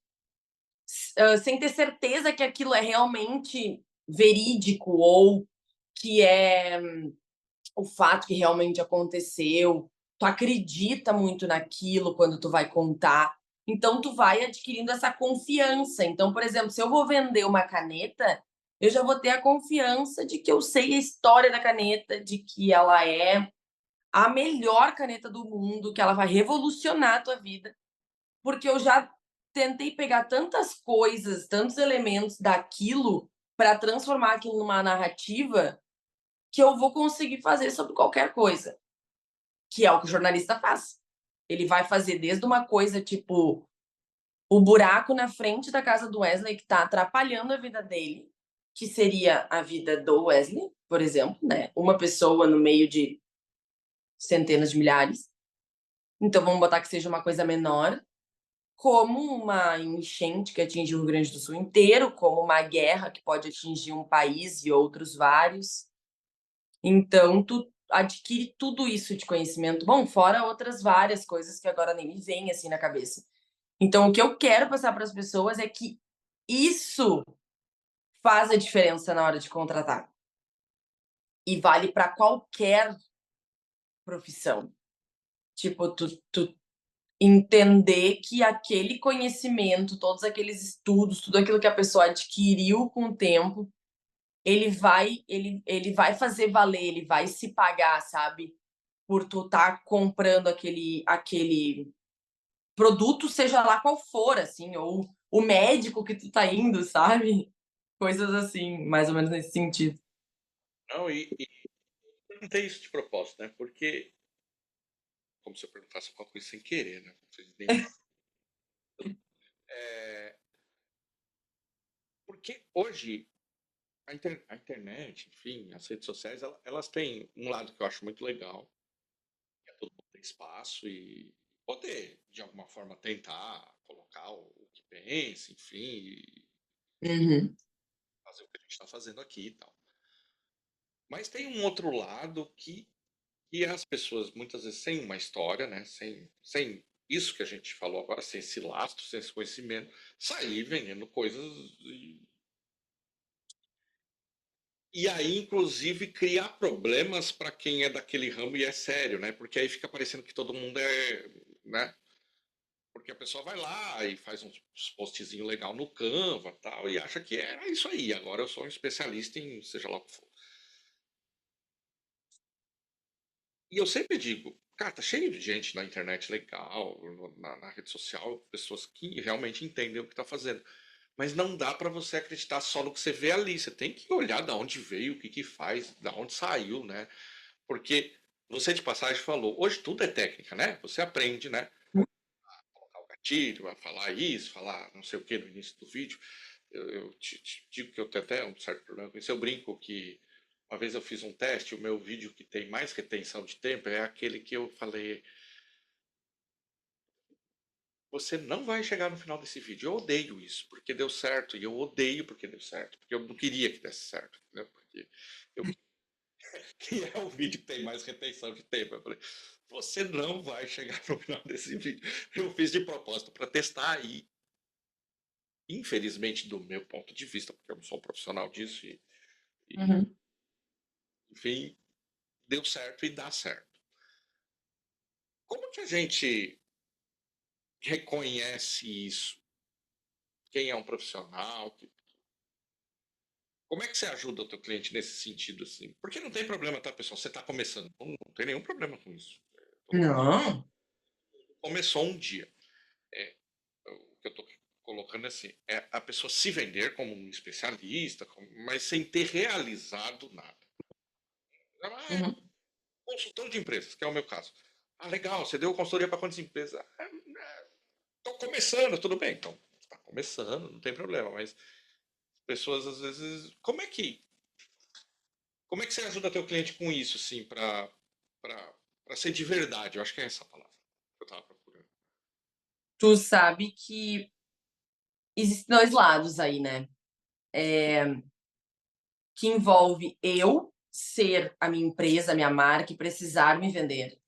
ter certeza que aquilo é realmente verídico ou que é o fato que realmente aconteceu. Tu acredita muito naquilo quando tu vai contar. Então, tu vai adquirindo essa confiança. Então, por exemplo, se eu vou vender uma caneta, eu já vou ter a confiança de que eu sei a história da caneta, de que ela é a melhor caneta do mundo, que ela vai revolucionar a tua vida, porque eu já tentei pegar tantas coisas, tantos elementos daquilo para transformar aquilo numa narrativa que eu vou conseguir fazer sobre qualquer coisa, que é o que o jornalista faz. Ele vai fazer desde uma coisa tipo o buraco na frente da casa do Wesley que está atrapalhando a vida dele, que seria a vida do Wesley, por exemplo, né? Uma pessoa no meio de centenas de milhares. Então vamos botar que seja uma coisa menor, como uma enchente que atingiu o Rio Grande do Sul inteiro, como uma guerra que pode atingir um país e outros vários. Então, tu adquire tudo isso de conhecimento. Bom, fora outras várias coisas que agora nem me vêm assim na cabeça. Então, o que eu quero passar para as pessoas é que isso faz a diferença na hora de contratar. E vale para qualquer profissão. Tipo, tu entender que aquele conhecimento, todos aqueles estudos, tudo aquilo que a pessoa adquiriu com o tempo, ele vai fazer valer, ele vai se pagar, sabe? por tu estar comprando aquele produto, seja lá qual for, assim, ou o médico que tu tá indo, sabe? Coisas assim, mais ou menos nesse sentido. Não, e perguntei isso de propósito, né? Porque, como se eu perguntasse alguma coisa sem querer, né? Não fiz nem- É, porque hoje a internet, enfim, as redes sociais, elas têm um lado que eu acho muito legal, que é todo mundo ter espaço e poder, de alguma forma, tentar colocar o que pensa, enfim, e Uhum. fazer o que a gente está fazendo aqui e tal. Mas tem um outro lado que as pessoas, muitas vezes, sem uma história, né? Sem isso que a gente falou agora, sem esse lastro, sem esse conhecimento, sair vendendo coisas e aí, inclusive, criar problemas para quem é daquele ramo e é sério, né? Porque aí fica parecendo que todo mundo é, né? Porque a pessoa vai lá e faz uns postzinho legal no Canva tal, e acha que é isso aí. Agora eu sou um especialista em seja lá o que for. E eu sempre digo, cara, tá cheio de gente na internet legal, na rede social, pessoas que realmente entendem o que tá fazendo. Mas não dá para você acreditar só no que você vê ali. Você tem que olhar da onde veio, o que que faz, da onde saiu, né? Porque você de passagem falou, hoje tudo é técnica, né? Você aprende, né? Colocar o gatilho, a falar isso, falar não sei o que no início do vídeo. Eu te digo que eu tenho até um certo problema com isso. Eu brinco que uma vez eu fiz um teste, o meu vídeo que tem mais retenção de tempo é aquele que eu falei, você não vai chegar no final desse vídeo. Eu odeio isso, porque deu certo, e eu odeio porque deu certo, porque eu não queria que desse certo, entendeu? Porque eu que é o vídeo que tem mais retenção de tempo. Eu falei, você não vai chegar no final desse vídeo. Eu fiz de propósito para testar aí. Infelizmente, do meu ponto de vista, porque eu não sou um profissional disso, e, Uhum. enfim, deu certo e dá certo. Como que a gente reconhece isso? Quem é um profissional? Como é que você ajuda o teu cliente nesse sentido, assim? Porque não tem problema, tá, pessoal? Você está começando. Não tem nenhum problema com isso. Todo mundo Não. começou um dia. É, o que eu estou colocando é assim, é a pessoa se vender como um especialista, mas sem ter realizado nada. Ah, é Uhum. consultor de empresas, que é o meu caso. Ah, legal, você deu consultoria para quantas empresas? Estou começando, tudo bem. Então, está começando, não tem problema, mas pessoas às vezes. Como é que você ajuda teu cliente com isso, assim, para ser de verdade? Eu acho que é essa a palavra que eu estava procurando. Tu sabe que existem 2 lados aí, né, que envolve eu ser a minha empresa, a minha marca e precisar me vender.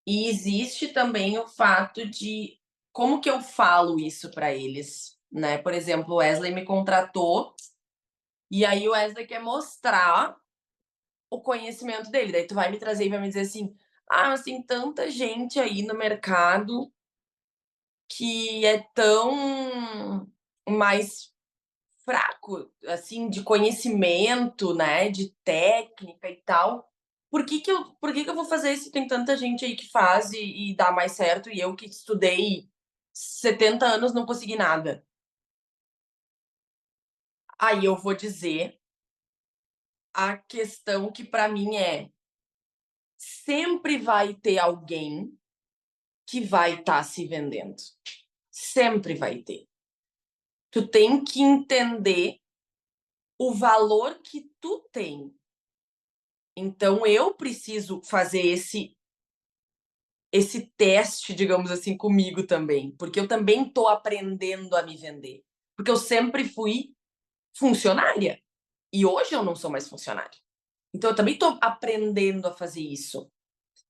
E existe também o fato de como que eu falo isso para eles, né. Por exemplo, o Wesley me contratou, e aí o Wesley quer mostrar o conhecimento dele, daí tu vai me trazer e vai me dizer assim: "Ah, mas tem tanta gente aí no mercado que é tão mais fraco, assim, de conhecimento, né, de técnica e tal. Por que que eu vou fazer isso? Tem tanta gente aí que faz e dá mais certo e eu que estudei 70 anos não consegui nada". Aí eu vou dizer a questão que para mim é: sempre vai ter alguém que vai estar se vendendo, sempre vai ter. Tu tem que entender o valor que tu tem. Então eu preciso fazer esse teste, digamos assim, comigo também, porque eu também estou aprendendo a me vender, porque eu sempre fui funcionária e hoje eu não sou mais funcionária. Então eu também estou aprendendo a fazer isso.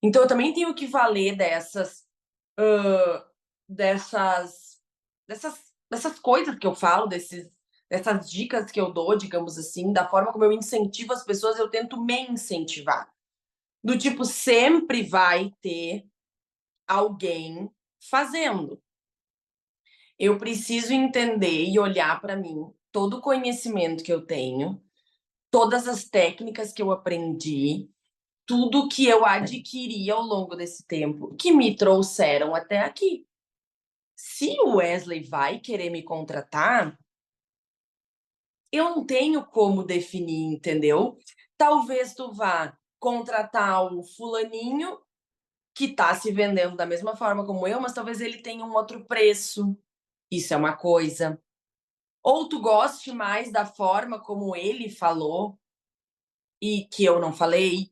Então eu também tenho que valer hã, dessas dessas coisas que eu falo, dessas dicas que eu dou, digamos assim, da forma como eu incentivo as pessoas, eu tento me incentivar. Do tipo, sempre vai ter alguém fazendo. Eu preciso entender e olhar para mim todo o conhecimento que eu tenho, todas as técnicas que eu aprendi, tudo que eu adquiri ao longo desse tempo, que me trouxeram até aqui. Se o Wesley vai querer me contratar, eu não tenho como definir, entendeu? Talvez tu vá contratar o fulaninho que tá se vendendo da mesma forma como eu, mas talvez ele tenha um outro preço. Isso é uma coisa. Ou tu goste mais da forma como ele falou e que eu não falei,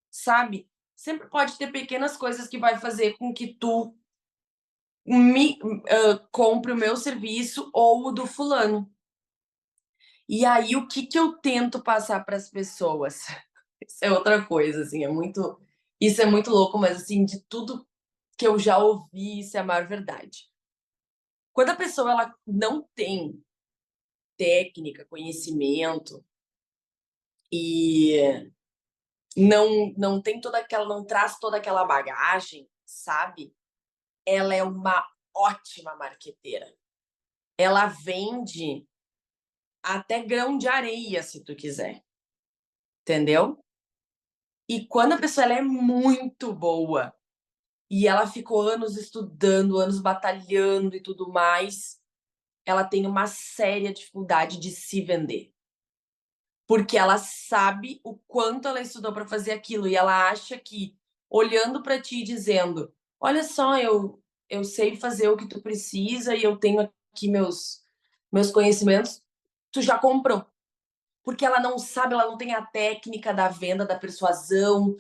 sabe? Sempre pode ter pequenas coisas que vai fazer com que tu compre o meu serviço ou o do fulano. E aí, o que que eu tento passar para as pessoas? Isso é outra coisa, assim, isso é muito louco, mas, assim, de tudo que eu já ouvi, isso é a maior verdade. Quando a pessoa ela não tem técnica, conhecimento e não tem toda aquela não traz toda aquela bagagem, sabe, ela é uma ótima marqueteira. Ela vende até grão de areia, se tu quiser, entendeu? E quando a pessoa ela é muito boa e ela ficou anos estudando, anos batalhando e tudo mais, ela tem uma séria dificuldade de se vender. Porque ela sabe o quanto ela estudou para fazer aquilo e ela acha que, olhando para ti e dizendo: "Olha só, eu sei fazer o que tu precisa e eu tenho aqui meus conhecimentos", tu já comprou. Porque ela não sabe, ela não tem a técnica da venda, da persuasão,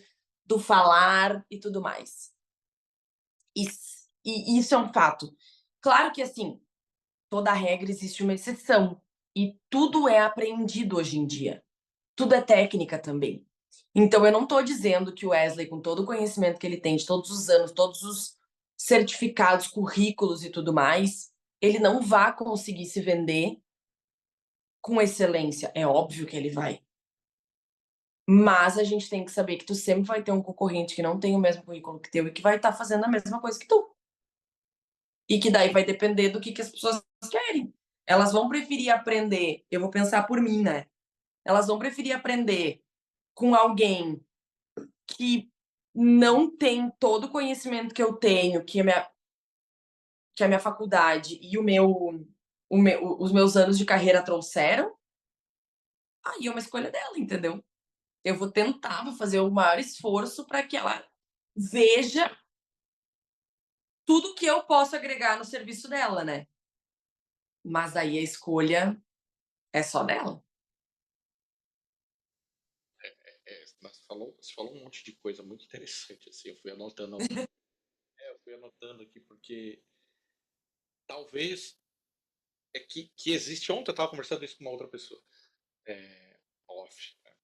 do falar e tudo mais. E isso é um fato. Claro que, assim, toda regra existe uma exceção, e tudo é aprendido hoje em dia. Tudo é técnica também. Então eu não estou dizendo que o Wesley, com todo o conhecimento que ele tem de todos os anos, todos os certificados, currículos e tudo mais, ele não vá conseguir se vender com excelência. É óbvio que ele vai. Mas a gente tem que saber que tu sempre vai ter um concorrente que não tem o mesmo currículo que teu e que vai estar fazendo a mesma coisa que tu. E que daí vai depender do que as pessoas querem. Elas vão preferir aprender, eu vou pensar por mim, né? Elas vão preferir aprender com alguém que não tem todo o conhecimento que eu tenho, que a minha faculdade e os meus anos de carreira trouxeram, aí é uma escolha dela, entendeu? Eu vou tentar, vou fazer o maior esforço para que ela veja tudo que eu posso agregar no serviço dela, né? Mas aí a escolha é só dela. Você falou um monte de coisa muito interessante, assim, eu fui anotando aqui porque talvez que existe. Ontem eu estava conversando isso com uma outra pessoa, off, né?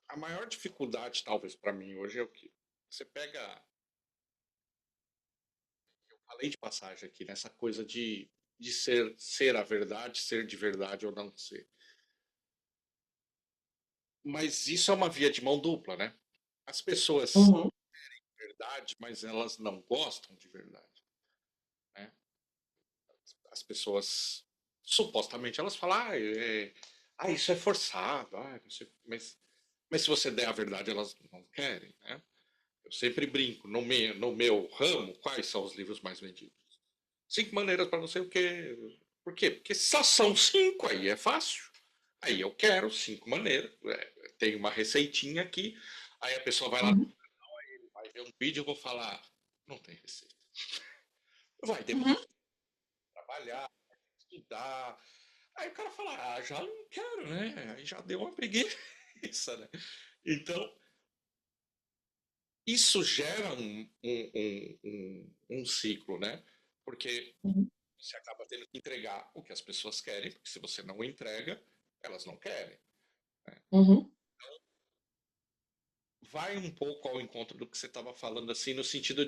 A maior dificuldade, talvez, para mim hoje é o que você pega. Eu falei de passagem aqui, nessa coisa de ser a verdade, ser de verdade ou não ser. Mas isso é uma via de mão dupla, né? As pessoas Uhum, verdade, mas elas não gostam de verdade, né? As pessoas supostamente elas falam, isso é forçado, mas se você der a verdade elas não querem, né? Eu sempre brinco, no meu ramo, quais são os livros mais vendidos? 5 maneiras para não sei o quê. Por quê? Porque só são 5, aí é fácil. Aí eu quero 5 maneiras, tem uma receitinha aqui, aí a pessoa vai lá, uhum, vai ver um vídeo, eu vou falar, não tem receita. Vai demorar uhum, pra trabalhar, estudar. Aí o cara fala, já não quero, né? Aí já deu uma preguiça, né? Então, isso gera um ciclo, né? Porque uhum, você acaba tendo que entregar o que as pessoas querem, porque se você não entrega, elas não querem. Né? uhum, Vai um pouco ao encontro do que você estava falando, assim, no sentido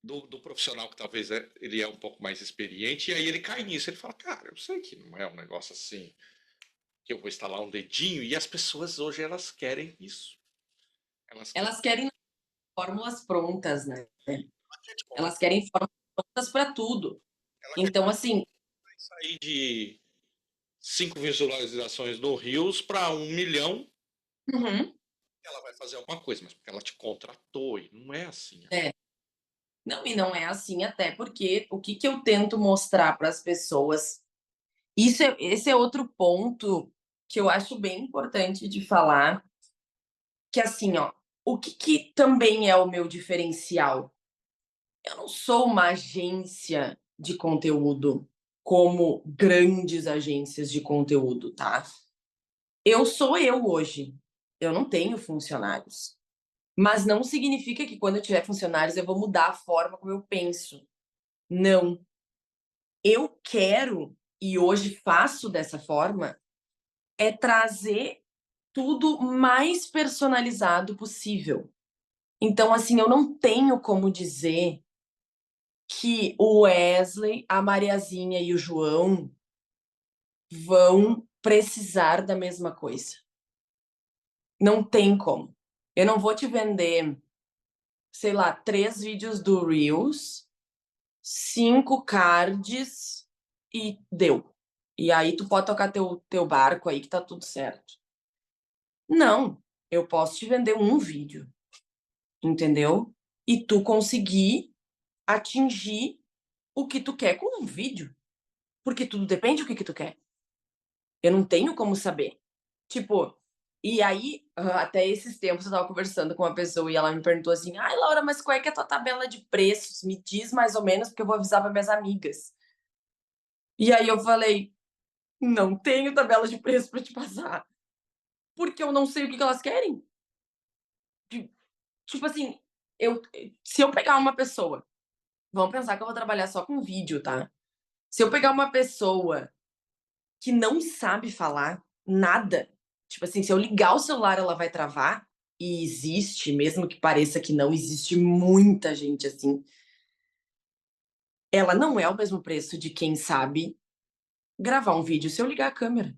do profissional que talvez ele é um pouco mais experiente, e aí ele cai nisso, ele fala, cara, eu sei que não é um negócio assim, que eu vou instalar um dedinho, e as pessoas hoje elas querem isso. Elas querem, Elas querem fórmulas prontas, né? ela quer te convencer, Elas querem fórmulas prontas para tudo. ela quer Então, assim, sair de 5 visualizações no Reels para 1 milhão Uhum. Ela vai fazer alguma coisa, mas porque ela te contratou e não é assim. É. Não, e não é assim, até porque o que que eu tento mostrar para as pessoas, esse é outro ponto que eu acho bem importante de falar, que assim, ó, o que que também é o meu diferencial? Eu não sou uma agência de conteúdo como grandes agências de conteúdo, tá? Eu sou eu hoje. Eu não tenho funcionários. Mas não significa que quando eu tiver funcionários eu vou mudar a forma como eu penso. Não. Eu quero, e hoje faço dessa forma, é trazer tudo mais personalizado possível. Então, assim, eu não tenho como dizer que o Wesley, a Mariazinha e o João vão precisar da mesma coisa. Não tem como. Eu não vou te vender, sei lá, 3 vídeos do Reels, 5 cards e deu. E aí tu pode tocar teu barco aí que tá tudo certo. Não, eu posso te vender um vídeo, entendeu? E tu conseguir atingir o que tu quer com um vídeo, porque tudo depende do que tu quer. Eu não tenho como saber. Tipo, e aí, até esses tempos eu estava conversando com uma pessoa e ela me perguntou assim: "Ai, Laura, mas qual é que é a tua tabela de preços? Me diz mais ou menos, porque eu vou avisar para minhas amigas". E aí eu falei: "Não tenho tabela de preço para te passar, porque eu não sei o que que elas querem". Ti tipo assim, eu se eu pegar uma pessoa, vamos pensar que eu vou trabalhar só com vídeo, tá? Se eu pegar uma pessoa que não sabe falar nada, tipo assim, se eu ligar o celular ela vai travar, e existe, mesmo que pareça que não, existe muita gente assim, ela não é o mesmo preço de quem sabe gravar um vídeo se eu ligar a câmera,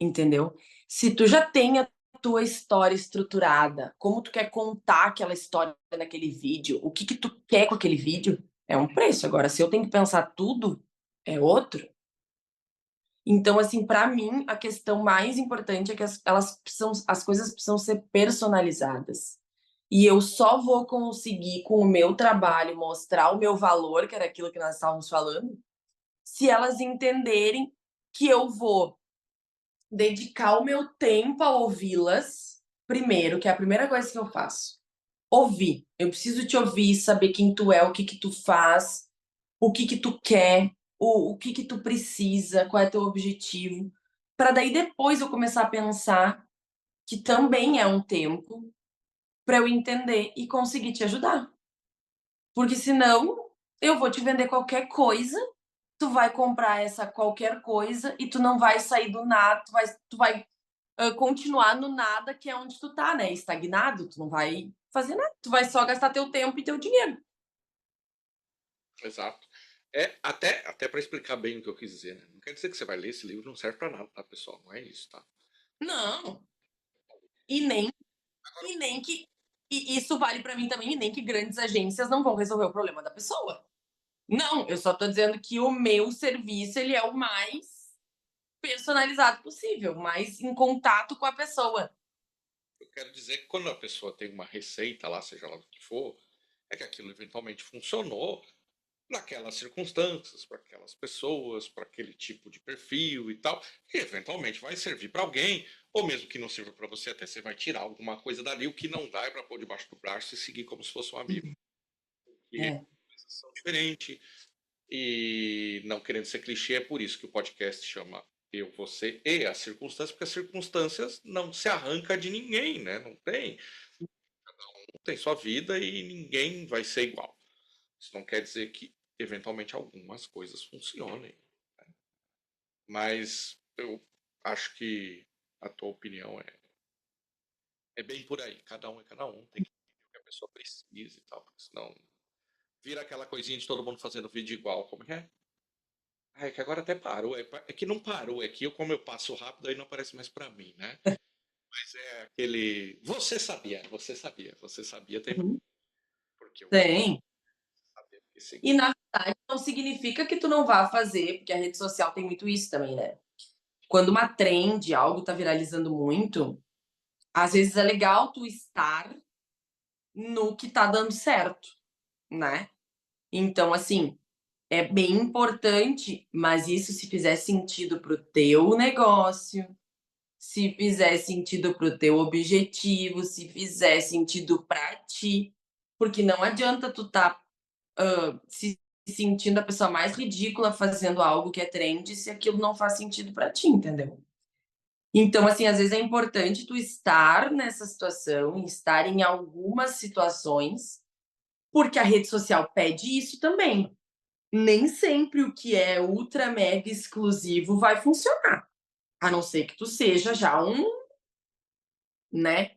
entendeu? Se tu já tem a tua história estruturada, como tu quer contar aquela história naquele vídeo, o que que tu quer com aquele vídeo, é um preço. Agora se eu tenho que pensar tudo, é outro. Então, assim, para mim, a questão mais importante é que as coisas precisam ser personalizadas. E eu só vou conseguir, com o meu trabalho, mostrar o meu valor, que era aquilo que nós estávamos falando, se elas entenderem que eu vou dedicar o meu tempo a ouvi-las, primeiro, que é a primeira coisa que eu faço. Ouvir. Eu preciso te ouvir, saber quem tu é, o que que tu faz, o que que tu quer, o que que tu precisa, qual é teu objetivo, para daí depois eu começar a pensar que também é um tempo para eu entender e conseguir te ajudar. Porque senão eu vou te vender qualquer coisa, tu vai comprar essa qualquer coisa e tu não vai sair do nada, tu vai continuar no nada que é onde tu tá, né, estagnado, tu não vai fazer nada, tu vai só gastar teu tempo e teu dinheiro. Exato. É, até para explicar bem o que eu quis dizer, né? Não quer dizer que você vai ler esse livro, não serve para nada, tá, pessoal? Não é isso, tá? Não, e nem e nem que e isso vale pra mim também, e nem que grandes agências não vão resolver o problema da pessoa. Não, eu só tô dizendo que o meu serviço, ele é o mais personalizado possível, mais em contato com a pessoa. Eu quero dizer que quando a pessoa tem uma receita lá, seja lá do que for, é que aquilo eventualmente funcionou naquelas circunstâncias, para aquelas pessoas, para aquele tipo de perfil e tal, e eventualmente vai servir para alguém, ou mesmo que não sirva para você, até você vai tirar alguma coisa dali, o que não dá é para pôr debaixo do braço e seguir como se fosse um amigo. E É, coisas são diferentes, e não querendo ser clichê, é por isso que o podcast chama Eu, Você e as Circunstâncias, porque as circunstâncias não se arranca de ninguém, né? Não tem sua vida e ninguém vai ser igual. Isso não quer dizer que eventualmente algumas coisas funcionem, mas eu acho que a tua opinião é bem por aí. Cada um é cada um, tem que entender o que a pessoa precisa e tal, porque senão vira aquela coisinha de todo mundo fazendo vídeo igual, como é? Ah, é que agora até parou, é que não parou, é que como eu passo rápido aí não aparece mais pra mim, né? Mas é aquele, você sabia, tem uhum, porque eu tem. sabia que sim. E na verdade não significa que tu não vá fazer, porque a rede social tem muito isso também, né. Quando uma trend, algo tá viralizando muito, Às vezes é legal tu estar no que tá dando certo, né. Então, assim, é bem importante, mas isso se fizer sentido para o teu negócio, se fizer sentido para o teu objetivo, se fizer sentido para ti, porque não adianta tu tá, se sentindo a pessoa mais ridícula fazendo algo que é trend, se aquilo não faz sentido para ti, entendeu? Então, assim, às vezes é importante tu estar nessa situação, estar em algumas situações, porque a rede social pede isso também. Nem sempre o que é ultra mega exclusivo vai funcionar, a não ser que tu seja já um, né,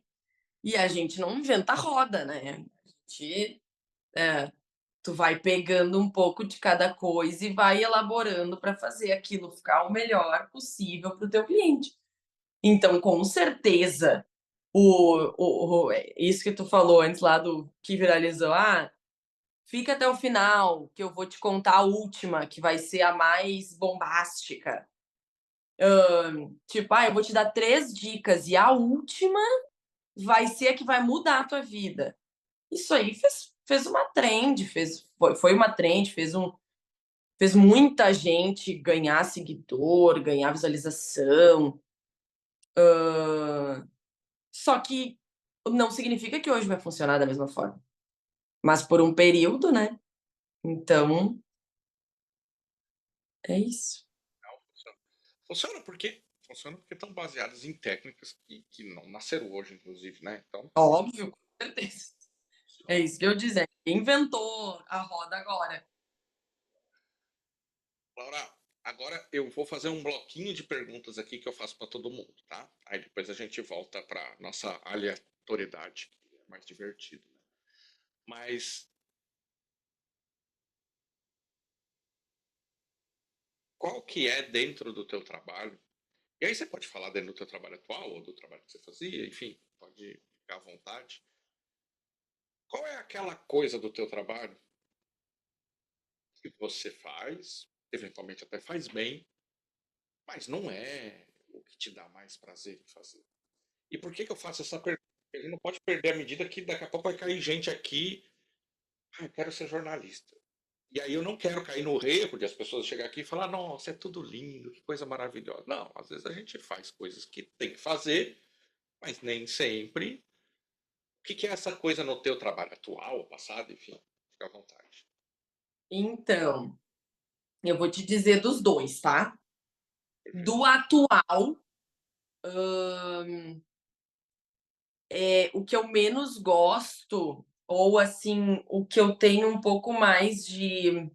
e a gente não inventa roda, né, a gente, é, tu vai pegando um pouco de cada coisa e vai elaborando para fazer aquilo ficar o melhor possível para o teu cliente. Então, com certeza, isso que tu falou antes lá do que viralizou: "Ah, fica até o final, que eu vou te contar a última, que vai ser a mais bombástica". Tipo: "Ah, eu vou te dar 3 dicas e a última vai ser a que vai mudar a tua vida". Isso aí fez uma trend, foi uma trend, fez muita gente ganhar seguidor, ganhar visualização. Só que não significa que hoje vai funcionar da mesma forma, mas por um período, né. Então, é isso. Não, funciona. Funciona porque estão baseadas em técnicas que não nasceram hoje, inclusive, né? Então, Óbvio, com certeza. É funciona. isso que eu dizer, ninguém inventou a roda agora. Laura, agora eu vou fazer um bloquinho de perguntas aqui que eu faço para todo mundo, tá? Aí depois a gente volta para nossa aleatoriedade, que é mais divertido, né? Mas qual que é dentro do teu trabalho? E aí você pode falar dentro do teu trabalho atual ou do trabalho que você fazia, enfim, pode ficar à vontade. Qual é aquela coisa do teu trabalho que você faz, eventualmente até faz bem, mas não é o que te dá mais prazer em fazer? E por que que eu faço essa pergunta? Porque a gente não pode perder a medida que daqui a pouco vai cair gente aqui, ah, eu quero ser jornalista. E aí eu não quero cair no erro de as pessoas chegar aqui e falar, nossa, é tudo lindo, que coisa maravilhosa. Não, às vezes a gente faz coisas que tem que fazer, mas nem sempre. O que que é essa coisa no teu trabalho atual, passado, enfim, fica à vontade. Então, eu vou te dizer dos 2, tá. Perfeito. Do atual, o que eu menos gosto, ou assim, o que eu tenho um pouco mais de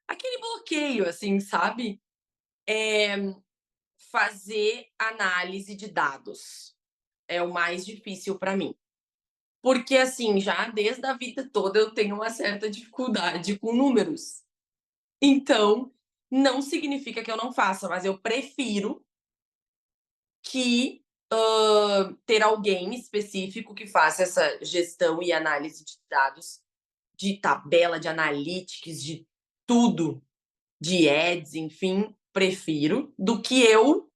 aquele bloqueio, assim, sabe, é fazer análise de dados. É o mais difícil para mim. Porque, assim, já desde a vida toda eu tenho uma certa dificuldade com números. Então, não significa que eu não faça, mas eu prefiro que, ter alguém específico que faça essa gestão e análise de dados, de tabela, de analytics, de tudo, de ads, enfim, prefiro, do que eu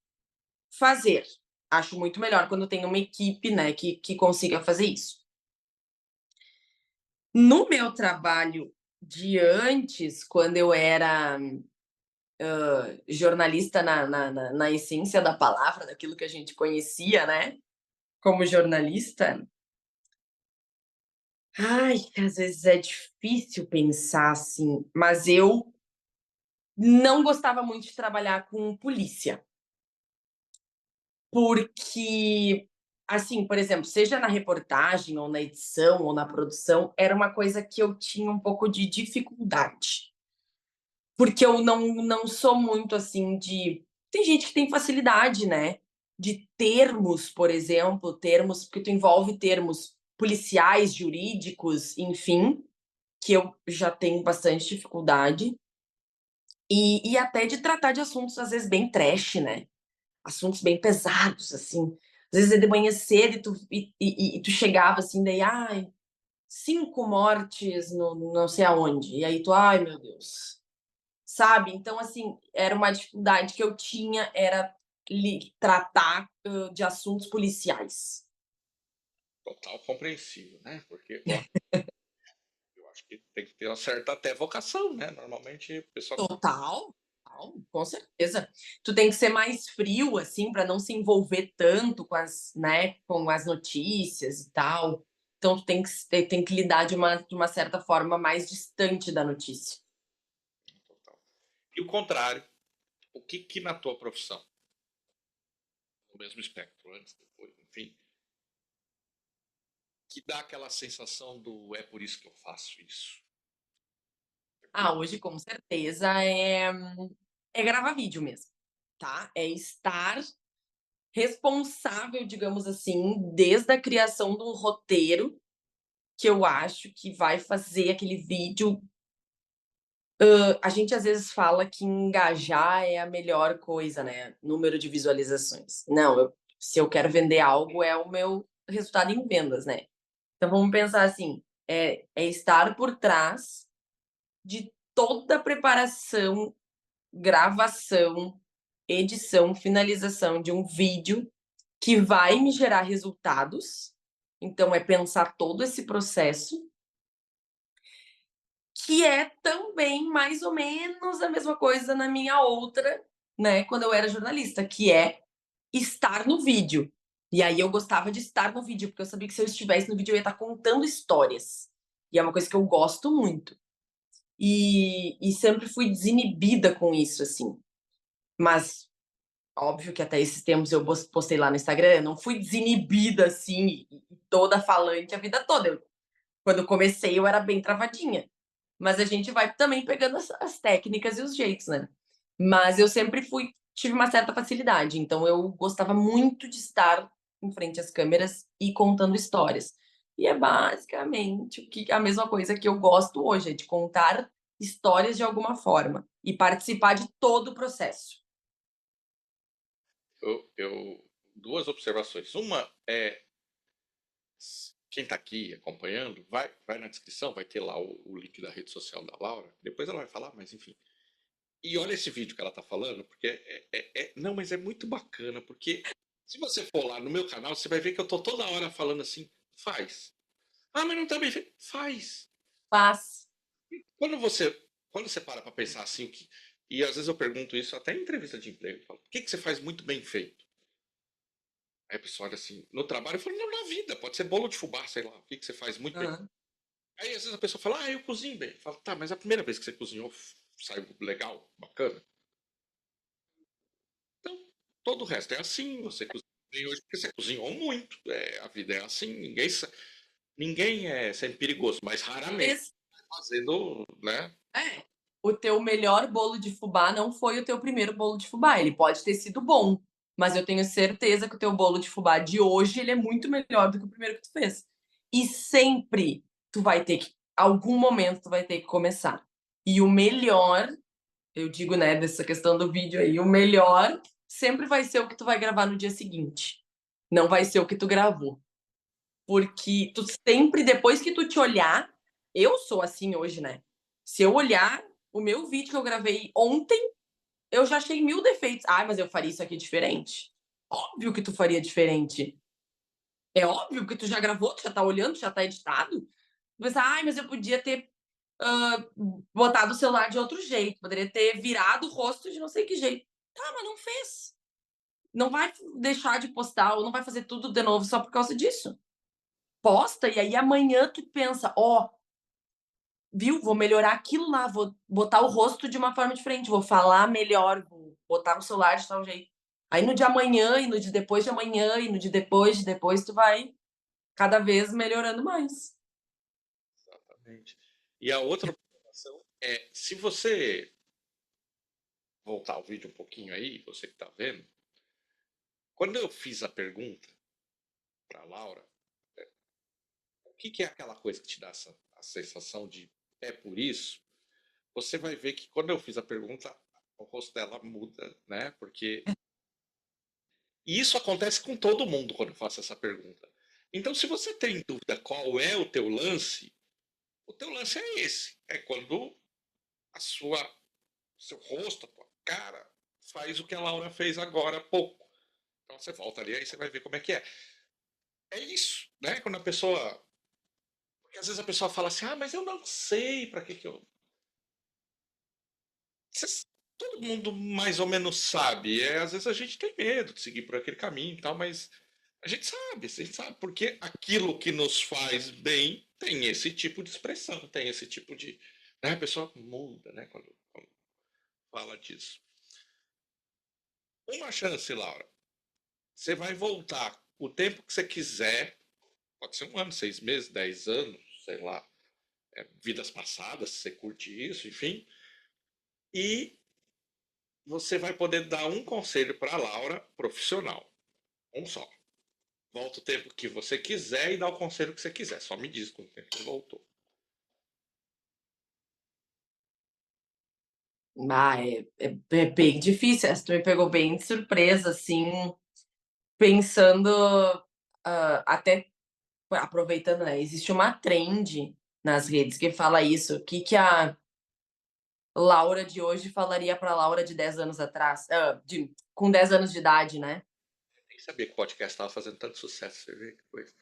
fazer. Acho muito melhor quando tem uma equipe, né, que consiga fazer isso. No meu trabalho de antes, quando eu era jornalista na essência da palavra, daquilo que a gente conhecia, né, como jornalista, ai, às vezes é difícil pensar assim, mas eu não gostava muito de trabalhar com polícia, porque, assim, por exemplo, seja na reportagem ou na edição ou na produção, era uma coisa que eu tinha um pouco de dificuldade. Porque eu não sou muito, assim, de tem gente que tem facilidade, né, de termos, por exemplo, termos porque tu envolve termos policiais, jurídicos, enfim, que eu já tenho bastante dificuldade, e até de tratar de assuntos, às vezes, bem trash, né, assuntos bem pesados, assim. Às vezes é de manhã cedo e tu chegava, assim, daí: "Ai, 5 mortes no não sei aonde", e aí tu: "Ai, meu Deus". Sabe? Então, assim, era uma dificuldade que eu tinha, era tratar de assuntos policiais. Total compreensível, né? Porque eu acho que tem que ter uma certa até vocação, né? Normalmente o pessoal. Total, total, com certeza. Tu tem que ser mais frio, assim, para não se envolver tanto com as, né, com as notícias e tal. Então tu tem que lidar de uma certa forma mais distante da notícia. Total. E o contrário, o que que na tua profissão, no mesmo espectro, antes, depois, enfim, que dá aquela sensação do é por isso que eu faço isso? Ah, hoje com certeza é gravar vídeo mesmo, tá? É estar responsável, digamos assim, desde a criação de um roteiro que eu acho que vai fazer aquele vídeo. A gente às vezes fala que engajar é a melhor coisa, né? Número de visualizações. Não, se eu quero vender algo, é o meu resultado em vendas, né? Então vamos pensar assim: é estar por trás de toda a preparação, gravação, edição, finalização de um vídeo que vai me gerar resultados. Então, é pensar todo esse processo, que é também mais ou menos a mesma coisa na minha outra, né, quando eu era jornalista, que é estar no vídeo. E aí eu gostava de estar no vídeo, porque eu sabia que se eu estivesse no vídeo eu ia estar contando histórias. E é uma coisa que eu gosto muito. E sempre fui desinibida com isso, assim. Mas óbvio que até esses tempos eu postei lá no Instagram, eu não fui desinibida assim, e toda falante a vida toda. Quando eu comecei, eu era bem travadinha. Mas a gente vai também pegando as técnicas e os jeitos, né? Mas eu sempre tive uma certa facilidade, então eu gostava muito de estar em frente às câmeras e contando histórias. E é basicamente a mesma coisa que eu gosto hoje, é de contar histórias de alguma forma e participar de todo o processo. Duas observações. Uma é, quem está aqui acompanhando, vai na descrição, vai ter lá o link da rede social da Laura. Depois ela vai falar, mas enfim. E olha esse vídeo que ela está falando, porque não, mas é muito bacana, porque se você for lá no meu canal, você vai ver que eu tô toda hora falando assim, faz. Ah, mas não tá bem feito. Faz. Faz. Quando você, quando você para pensar assim, e às vezes eu pergunto isso até em entrevista de emprego, eu falo, o que, que você faz muito bem feito? Aí a pessoa olha assim, no trabalho, eu falo, não, na vida, pode ser bolo de fubá, sei lá, o que, que você faz muito bem. Aham. Aí às vezes a pessoa fala, eu cozinho bem. Eu falo, tá, mas a primeira vez que você cozinhou saiu legal, bacana? Então, todo o resto é assim, você cozinha bem hoje porque você cozinhou muito. A vida é assim, ninguém é sempre perigoso, mas raramente Esse fazendo, né? é. O teu melhor bolo de fubá não foi o teu primeiro bolo de fubá. Ele pode ter sido bom, mas eu tenho certeza que o teu bolo de fubá de hoje ele é muito melhor do que o primeiro que tu fez. E sempre tu vai ter que, algum momento tu vai ter que começar. E o melhor, eu digo, né, dessa questão do vídeo aí, o melhor sempre vai ser o que tu vai gravar no dia seguinte. Não vai ser o que tu gravou. Porque tu sempre, depois que tu te olhar, eu sou assim hoje, né? Se eu olhar o meu vídeo que eu gravei ontem, eu já achei mil defeitos. Ah, mas eu faria isso aqui diferente. Óbvio que tu faria diferente. É óbvio que tu já gravou, tu já tá olhando, já tá editado. Tu pensa, ai, mas eu podia ter botado o celular de outro jeito, poderia ter virado o rosto de não sei que jeito. Tá, mas não fez. Não vai deixar de postar ou não vai fazer tudo de novo só por causa disso. Posta e aí amanhã tu pensa, ó, viu, vou melhorar aquilo lá, vou botar o rosto de uma forma diferente, vou falar melhor, vou botar o celular de tal jeito. Aí no de amanhã e no de depois de amanhã e no de depois tu vai cada vez melhorando mais. Exatamente. E a outra observação é, se você voltar o vídeo um pouquinho aí, você que está vendo, quando eu fiz a pergunta para Laura, o que, que é aquela coisa que te dá a sensação de é por isso? Você vai ver que quando eu fiz a pergunta, o rosto dela muda, né? Porque e isso acontece com todo mundo quando eu faço essa pergunta. Então, se você tem dúvida qual é o teu lance é esse. É quando a seu rosto, a tua cara faz o que a Laura fez agora há pouco. Então você volta ali aí você vai ver como é que é. é isso, né? Quando a pessoa. Porque às vezes a pessoa fala assim, ah, mas eu não sei para que eu. Cês- Todo mundo mais ou menos sabe. Às vezes a gente tem medo de seguir por aquele caminho e tal, mas a gente sabe, porque aquilo que nos faz bem tem esse tipo de expressão, tem esse tipo de. Né? A pessoa muda, né? Quando fala disso. Uma chance, Laura. Você vai voltar o tempo que você quiser, pode ser 1 ano, 6 meses, 10 anos, sei lá, vidas passadas, se você curte isso, enfim, e você vai poder dar um conselho para a Laura profissional, um só. Volta o tempo que você quiser e dá o conselho que você quiser. Só me diz quanto tempo você voltou. É bem difícil. Essa tu me pegou bem de surpresa, assim, pensando, até aproveitando, né? Existe uma trend nas redes que fala isso. O que que a Laura de hoje falaria para a Laura de 10 anos atrás? Com 10 anos de idade, né? Nem sabia que o podcast estava fazendo tanto sucesso. Você vê que coisa.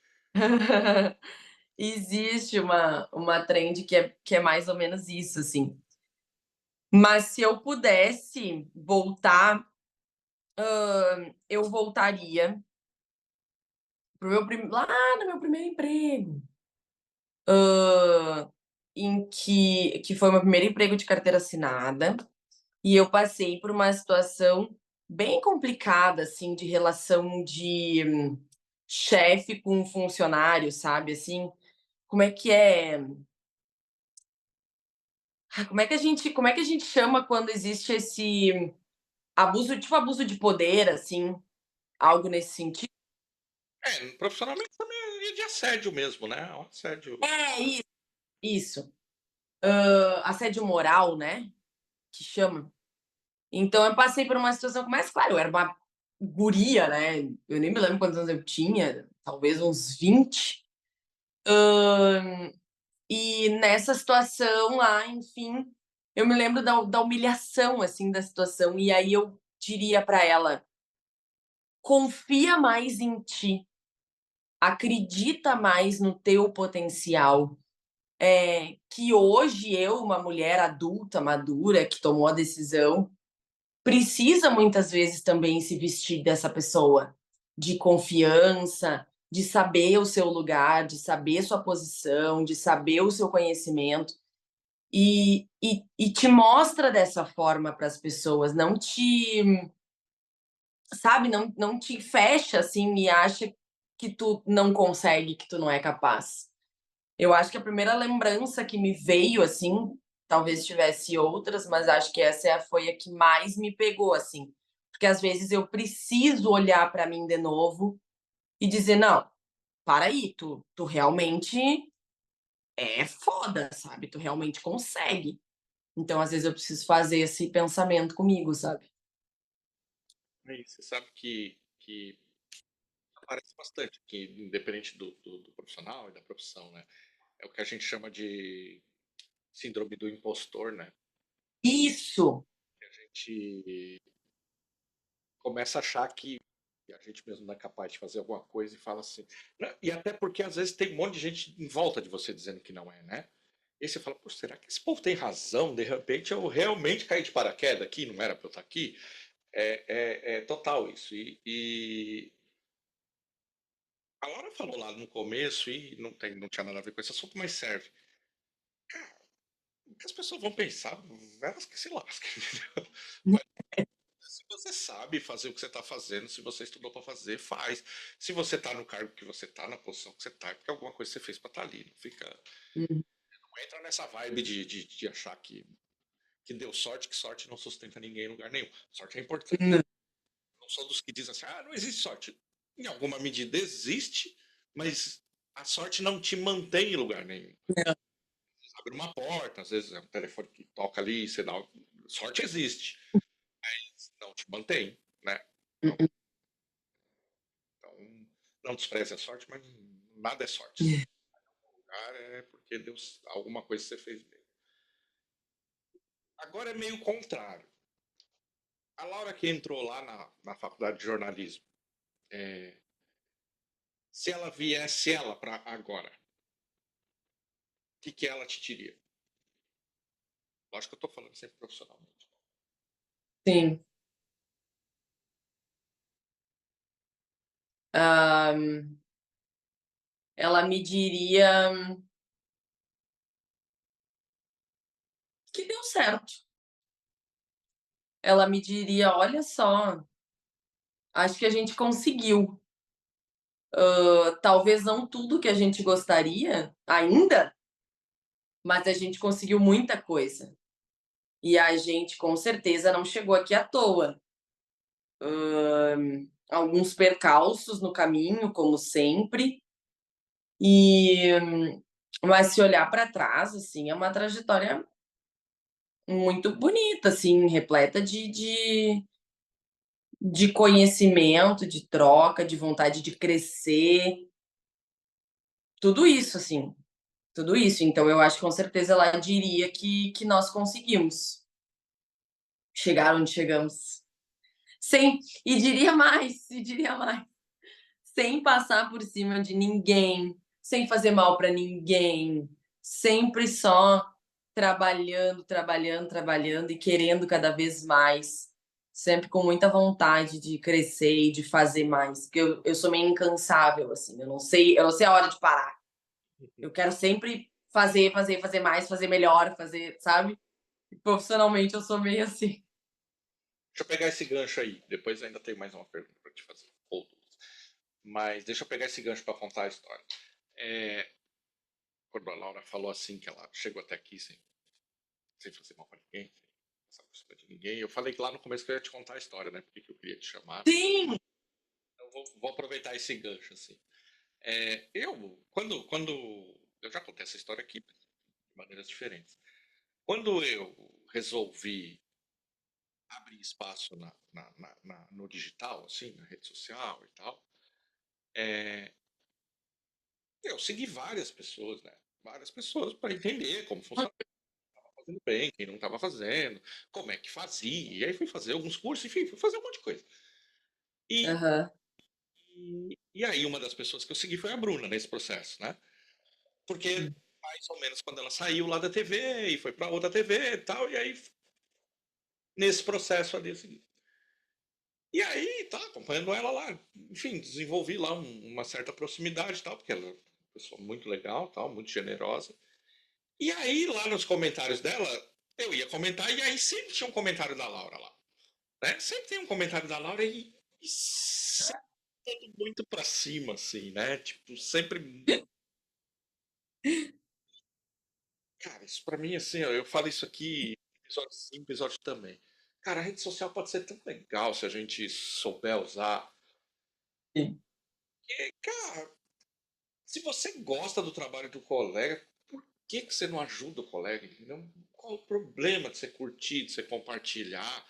Existe uma trend que é mais ou menos isso, assim. Mas se eu pudesse voltar, eu voltaria pro meu lá no meu primeiro emprego, que foi o meu primeiro emprego de carteira assinada, e eu passei por uma situação bem complicada, assim, de relação de chefe com funcionário, sabe, assim. Como é que é? Como é que a gente chama quando existe esse abuso, tipo abuso de poder, assim, algo nesse sentido? Profissionalmente também é de assédio mesmo, né? Um assédio. É, isso. Assédio moral, né, que chama. Então eu passei por uma situação, mas claro, eu era uma guria, né, eu nem me lembro quantos anos eu tinha, talvez uns 20. E nessa situação lá, enfim, eu me lembro da humilhação, assim, da situação, e aí eu diria pra ela: "Confia mais em ti, acredita mais no teu potencial". Que hoje eu, uma mulher adulta, madura, que tomou a decisão, precisa muitas vezes também se vestir dessa pessoa, de confiança, de saber o seu lugar, de saber sua posição, de saber o seu conhecimento, e te mostra dessa forma para as pessoas, não te, sabe, não te fecha, assim, e acha que tu não consegue, que tu não é capaz. Eu acho que a primeira lembrança que me veio, assim, talvez tivesse outras, mas acho que essa foi a que mais me pegou, assim. Porque às vezes eu preciso olhar para mim de novo e dizer: "Não, para aí, tu realmente é foda, sabe, tu realmente consegue". Então, às vezes, eu preciso fazer esse pensamento comigo, sabe. Você sabe que aparece bastante, que independente do profissional e da profissão, né? É o que a gente chama de síndrome do impostor, né? Isso! A gente começa a achar que a gente mesmo não é capaz de fazer alguma coisa e fala assim. E até porque às vezes tem um monte de gente em volta de você dizendo que não é, né? E aí você fala, pô, será que esse povo tem razão? De repente eu realmente caí de paraquedas aqui, não era pra eu estar aqui? É total isso. E a Laura falou lá no começo, e não tinha nada a ver com esse assunto, mas serve. O que as pessoas vão pensar, elas que se lasquem, entendeu? Se você sabe fazer o que você está fazendo, se você estudou para fazer, faz. Se você está no cargo que você está, na posição que você está, é porque alguma coisa você fez para estar ali. Não fica. Uhum. Não entra nessa vibe de achar que deu sorte, que sorte não sustenta ninguém em lugar nenhum. Sorte é importante. Não. Não sou dos que dizem assim, ah, não existe sorte. Em alguma medida existe, mas a sorte não te mantém em lugar nenhum. Abre uma porta, às vezes é um telefone que toca ali, você dá. Sorte existe, não te mantém, né? Então, Uhum. então não despreze a sorte, mas nada é sorte. Se lugar é porque Deus, alguma coisa você fez bem. Agora é meio contrário. A Laura que entrou lá na faculdade de jornalismo, é, Se ela viesse ela para agora, o que, que ela te diria? Lógico que eu tô falando sempre profissionalmente. Sim. Ah, ela me diria que deu certo. Ela me diria: "Olha só, acho que a gente conseguiu. Talvez não tudo que a gente gostaria ainda, mas a gente conseguiu muita coisa. E a gente com certeza não chegou aqui à toa. Alguns percalços no caminho, como sempre, e mas se olhar para trás, assim, é uma trajetória muito bonita, assim, repleta de conhecimento, de troca, de vontade de crescer, tudo isso, assim, tudo isso. Então eu acho que com certeza ela diria que nós conseguimos chegar onde chegamos. Sem e diria mais, sem passar por cima de ninguém, sem fazer mal para ninguém, sempre só trabalhando, trabalhando, trabalhando e querendo cada vez mais, sempre com muita vontade de crescer e de fazer mais, porque eu sou meio incansável, assim, eu não sei a hora de parar. Eu quero sempre fazer, fazer, fazer mais, fazer melhor, fazer, sabe? E profissionalmente eu sou meio assim. Deixa eu pegar esse gancho aí. Depois ainda tenho mais uma pergunta para te fazer. Ou duas. Mas deixa eu pegar esse gancho para contar a história. É, quando a Laura falou assim, que ela chegou até aqui sem fazer mal para ninguém, sem passar por cima de ninguém, eu falei que lá no começo que eu ia te contar a história, né? Porque que eu queria te chamar. Sim! Eu vou aproveitar esse gancho, assim. Quando. Eu já contei essa história aqui de maneiras diferentes. Quando eu resolvi abrir espaço no digital, assim, na rede social e tal, é, eu segui várias pessoas, né? Várias pessoas para entender como funcionava, fazendo bem, quem não estava fazendo, como é que fazia. E aí fui fazer alguns cursos, enfim, fui fazer um monte de coisa. E, Aham. e aí uma das pessoas que eu segui foi a Bruna nesse processo, né? Porque mais ou menos quando ela saiu lá da TV e foi para outra TV e tal, e aí nesse processo ali eu segui. E aí, tá, acompanhando ela lá, enfim, desenvolvi lá uma certa proximidade e tal, porque ela é uma pessoa muito legal, tal, muito generosa. E aí, lá nos comentários dela, eu ia comentar, e aí sempre tinha um comentário da Laura lá. Né? Sempre tem um comentário da Laura e sempre tudo muito pra cima, assim, né? Tipo, sempre. Cara, isso pra mim, assim, ó, eu falo isso aqui, episódio sim, episódio também. Cara, a rede social pode ser tão legal se a gente souber usar. Sim. E, cara, se você gosta do trabalho do colega, por que você não ajuda o colega? Entendeu? Qual o problema de você curtir, de você compartilhar?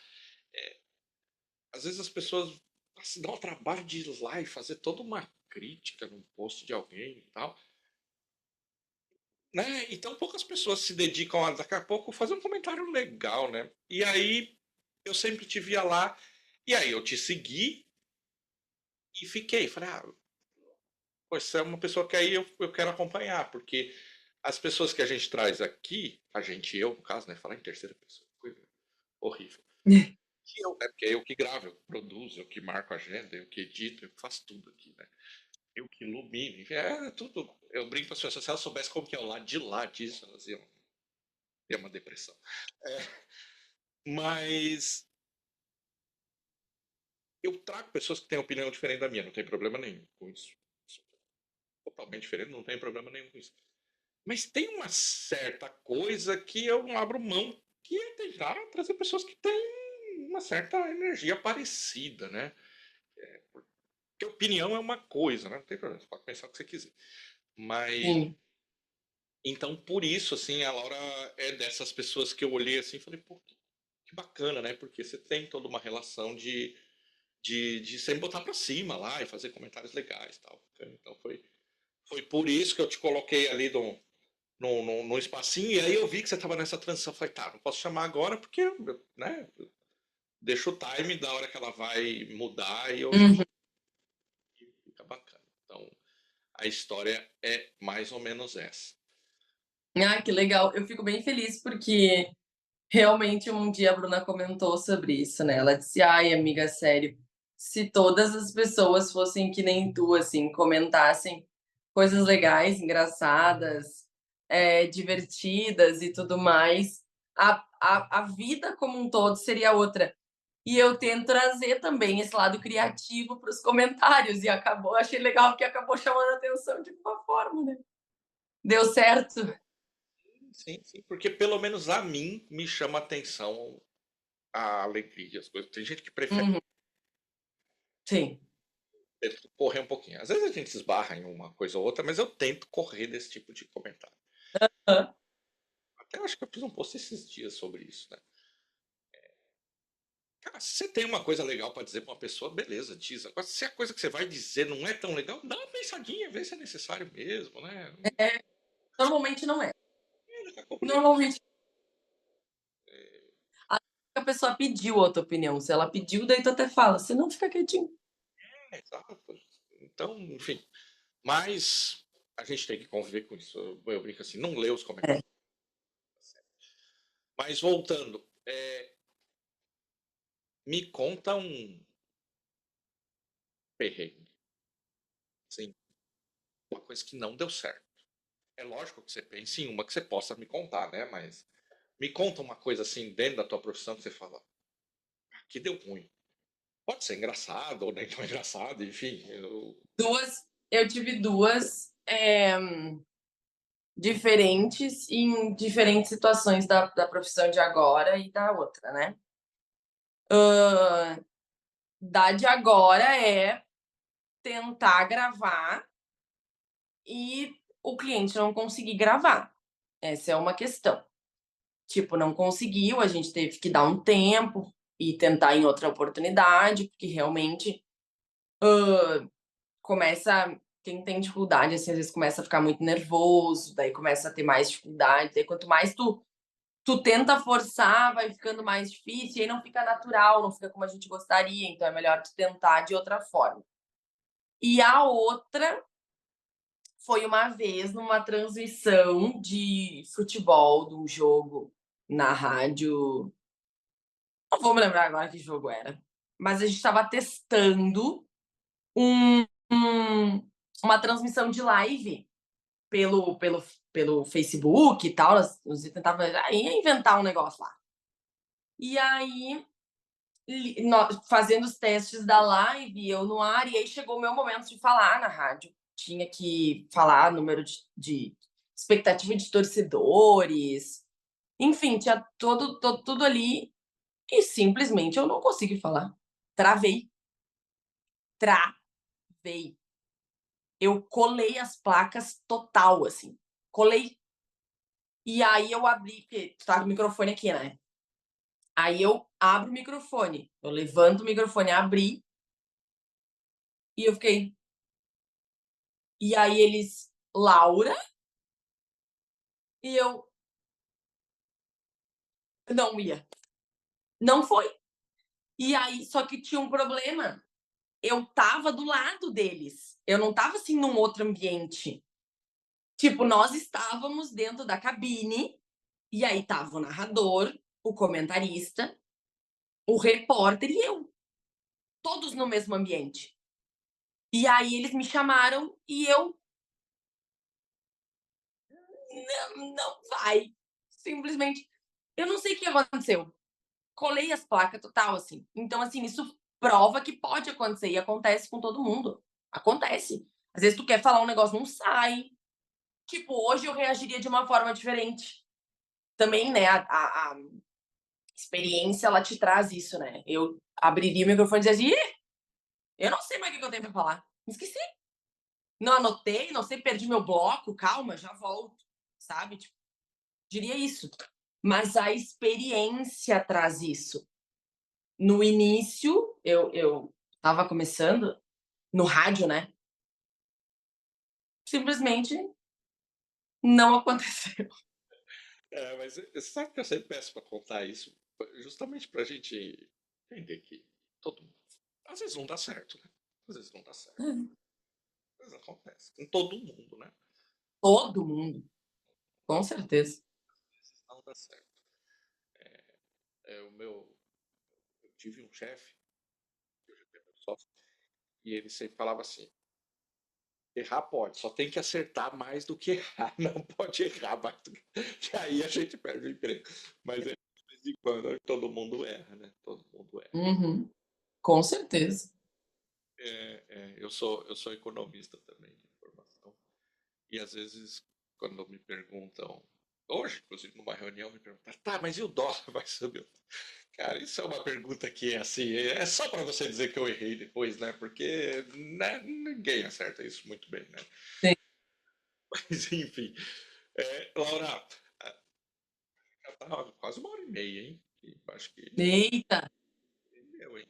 Às vezes as pessoas se dão o trabalho de ir lá e fazer toda uma crítica num post de alguém e tal. Né? Então poucas pessoas se dedicam a daqui a pouco fazer um comentário legal, né? E aí eu sempre te via lá, e aí eu te segui e fiquei. Falei, pô, você é uma pessoa que aí eu quero acompanhar, porque as pessoas que a gente traz aqui, a gente, eu, no caso, né? Falar em terceira pessoa, coisa horrível. Que eu, né, porque é eu que gravo, eu que produzo, eu que marco a agenda, eu que edito, eu que faço tudo aqui, né? Eu que ilumino, enfim, é tudo. Eu brinco para as pessoas, se elas soubessem como que é o lado de lá disso, elas iam ter uma depressão. É, mas eu trago pessoas que têm opinião diferente da minha, não tem problema nenhum com isso. Sou totalmente diferente, não tem problema nenhum com isso. Mas tem uma certa coisa que eu não abro mão, que é tentar trazer pessoas que têm uma certa energia parecida, né? Porque opinião é uma coisa, né? Não tem problema, você pode pensar o que você quiser. Mas, Sim. então, por isso, assim, a Laura é dessas pessoas que eu olhei assim e falei, pô, que bacana, né? Porque você tem toda uma relação de sempre botar pra cima lá e fazer comentários legais e tal. Então foi por isso que eu te coloquei ali no espacinho, e aí eu vi que você estava nessa transição. Falei, tá, não posso chamar agora porque, né, deixa o time da hora que ela vai mudar e eu já Uhum. fica bacana. Então, a história é mais ou menos essa. Ah, que legal. Eu fico bem feliz porque realmente um dia a Bruna comentou sobre isso, né? Ela disse: "Ai, amiga, sério, se todas as pessoas fossem que nem tu, assim, comentassem coisas legais, engraçadas, divertidas e tudo mais, a vida como um todo seria outra". E eu tento trazer também esse lado criativo para os comentários e achei legal porque acabou chamando a atenção de uma forma, né? Deu certo. Sim, sim, porque pelo menos a mim me chama atenção a alegria, as coisas. Tem gente que prefere Uhum, sim. correr um pouquinho. Às vezes a gente se esbarra em uma coisa ou outra, mas eu tento correr desse tipo de comentário. Hã. Até acho que eu fiz um post esses dias sobre isso, né? Cara, se você tem uma coisa legal para dizer para uma pessoa, beleza, diz. Agora, se a coisa que você vai dizer não é tão legal, dá uma pensadinha, vê se é necessário mesmo, né? É, normalmente não é. Fica complicado. Normalmente a pessoa pediu a tua opinião, se ela pediu, daí tu até fala, se não fica quietinho. Exato. Então, enfim. Mas a gente tem que conviver com isso. Eu brinco assim, não lê os É. comentários. Mas voltando, me conta um perrengue, sim, uma coisa que não deu certo. É lógico que você pensa em uma que você possa me contar, né? Mas me conta uma coisa assim dentro da tua profissão que você fala, "Ah, que deu ruim. Pode ser engraçado ou nem tão engraçado, enfim. Eu tive 2 diferentes em diferentes situações da profissão de agora e da outra, né. Hã, da de agora é tentar gravar e o cliente não conseguir gravar. Essa é uma questão. Tipo, não conseguiu, a gente teve que dar um tempo e tentar em outra oportunidade, porque realmente começa quem tem dificuldade, assim, às vezes começa a ficar muito nervoso, daí começa a ter mais dificuldade, daí quanto mais tu tenta forçar, vai ficando mais difícil, e aí não fica natural, não fica como a gente gostaria, então é melhor tu tentar de outra forma. E a outra foi uma vez numa transmissão de futebol, de um jogo na rádio, não vou me lembrar agora que jogo era, mas a gente estava testando um uma transmissão de live pelo Facebook e tal, nós tentava ia inventar um negócio lá. E aí, fazendo os testes da live, eu no ar, e aí chegou o meu momento de falar na rádio. Tinha que falar número de expectativa de torcedores, enfim, tinha tudo ali, e simplesmente eu não consegui falar. Travei, travei. Eu colei as placas total, assim, colei. E aí eu abri, porque tu tá com o microfone aqui, né? Aí eu abro o microfone, eu levanto o microfone, abri, e eu fiquei. E aí eles, Laura, e eu não ia. Não foi. E aí, só que tinha um problema. Eu tava do lado deles. Eu não tava assim num outro ambiente. Tipo, nós estávamos dentro da cabine, e aí tava o narrador, o comentarista, o repórter e eu, todos no mesmo ambiente. E aí eles me chamaram e eu não, não vai. Simplesmente, eu não sei o que aconteceu. Colei as placas total, assim. Então, assim, isso prova que pode acontecer e acontece com todo mundo. Acontece. Às vezes tu quer falar um negócio, não sai. Tipo, hoje eu reagiria de uma forma diferente. Também, né, a experiência, ela te traz isso, né? Eu abriria o microfone e dizia assim, ih, eu não sei mais o que eu tenho pra falar. Esqueci. Não anotei, não sei, perdi meu bloco, calma, já volto, sabe? Tipo, diria isso. Mas a experiência traz isso. No início, eu estava começando no rádio, né? Simplesmente não aconteceu. Mas você sabe que eu sempre peço para contar isso, justamente para a gente entender que todo mundo. Às vezes não dá certo, né? Às vezes não dá certo. Mas acontece. Com todo mundo, né? Todo mundo, com certeza. Não dá certo. Eu tive um chefe, hoje é meu sócio, e ele sempre falava assim: errar pode, só tem que acertar mais do que errar. Não pode errar mais do que aí a gente perde o emprego. Mas de vez em quando todo mundo erra, né? Todo mundo erra. Uhum, com certeza. Eu sou economista também de formação. E às vezes, quando me perguntam, hoje, inclusive, numa reunião, me perguntam, tá, mas e o dólar vai subir? Cara, isso é uma pergunta que é assim, é só para você dizer que eu errei depois, né? Porque né, ninguém acerta isso muito bem, né? Sim. Mas enfim, Laura, já tá quase 1 hora e meia, hein? E acho que Eita, eu, hein?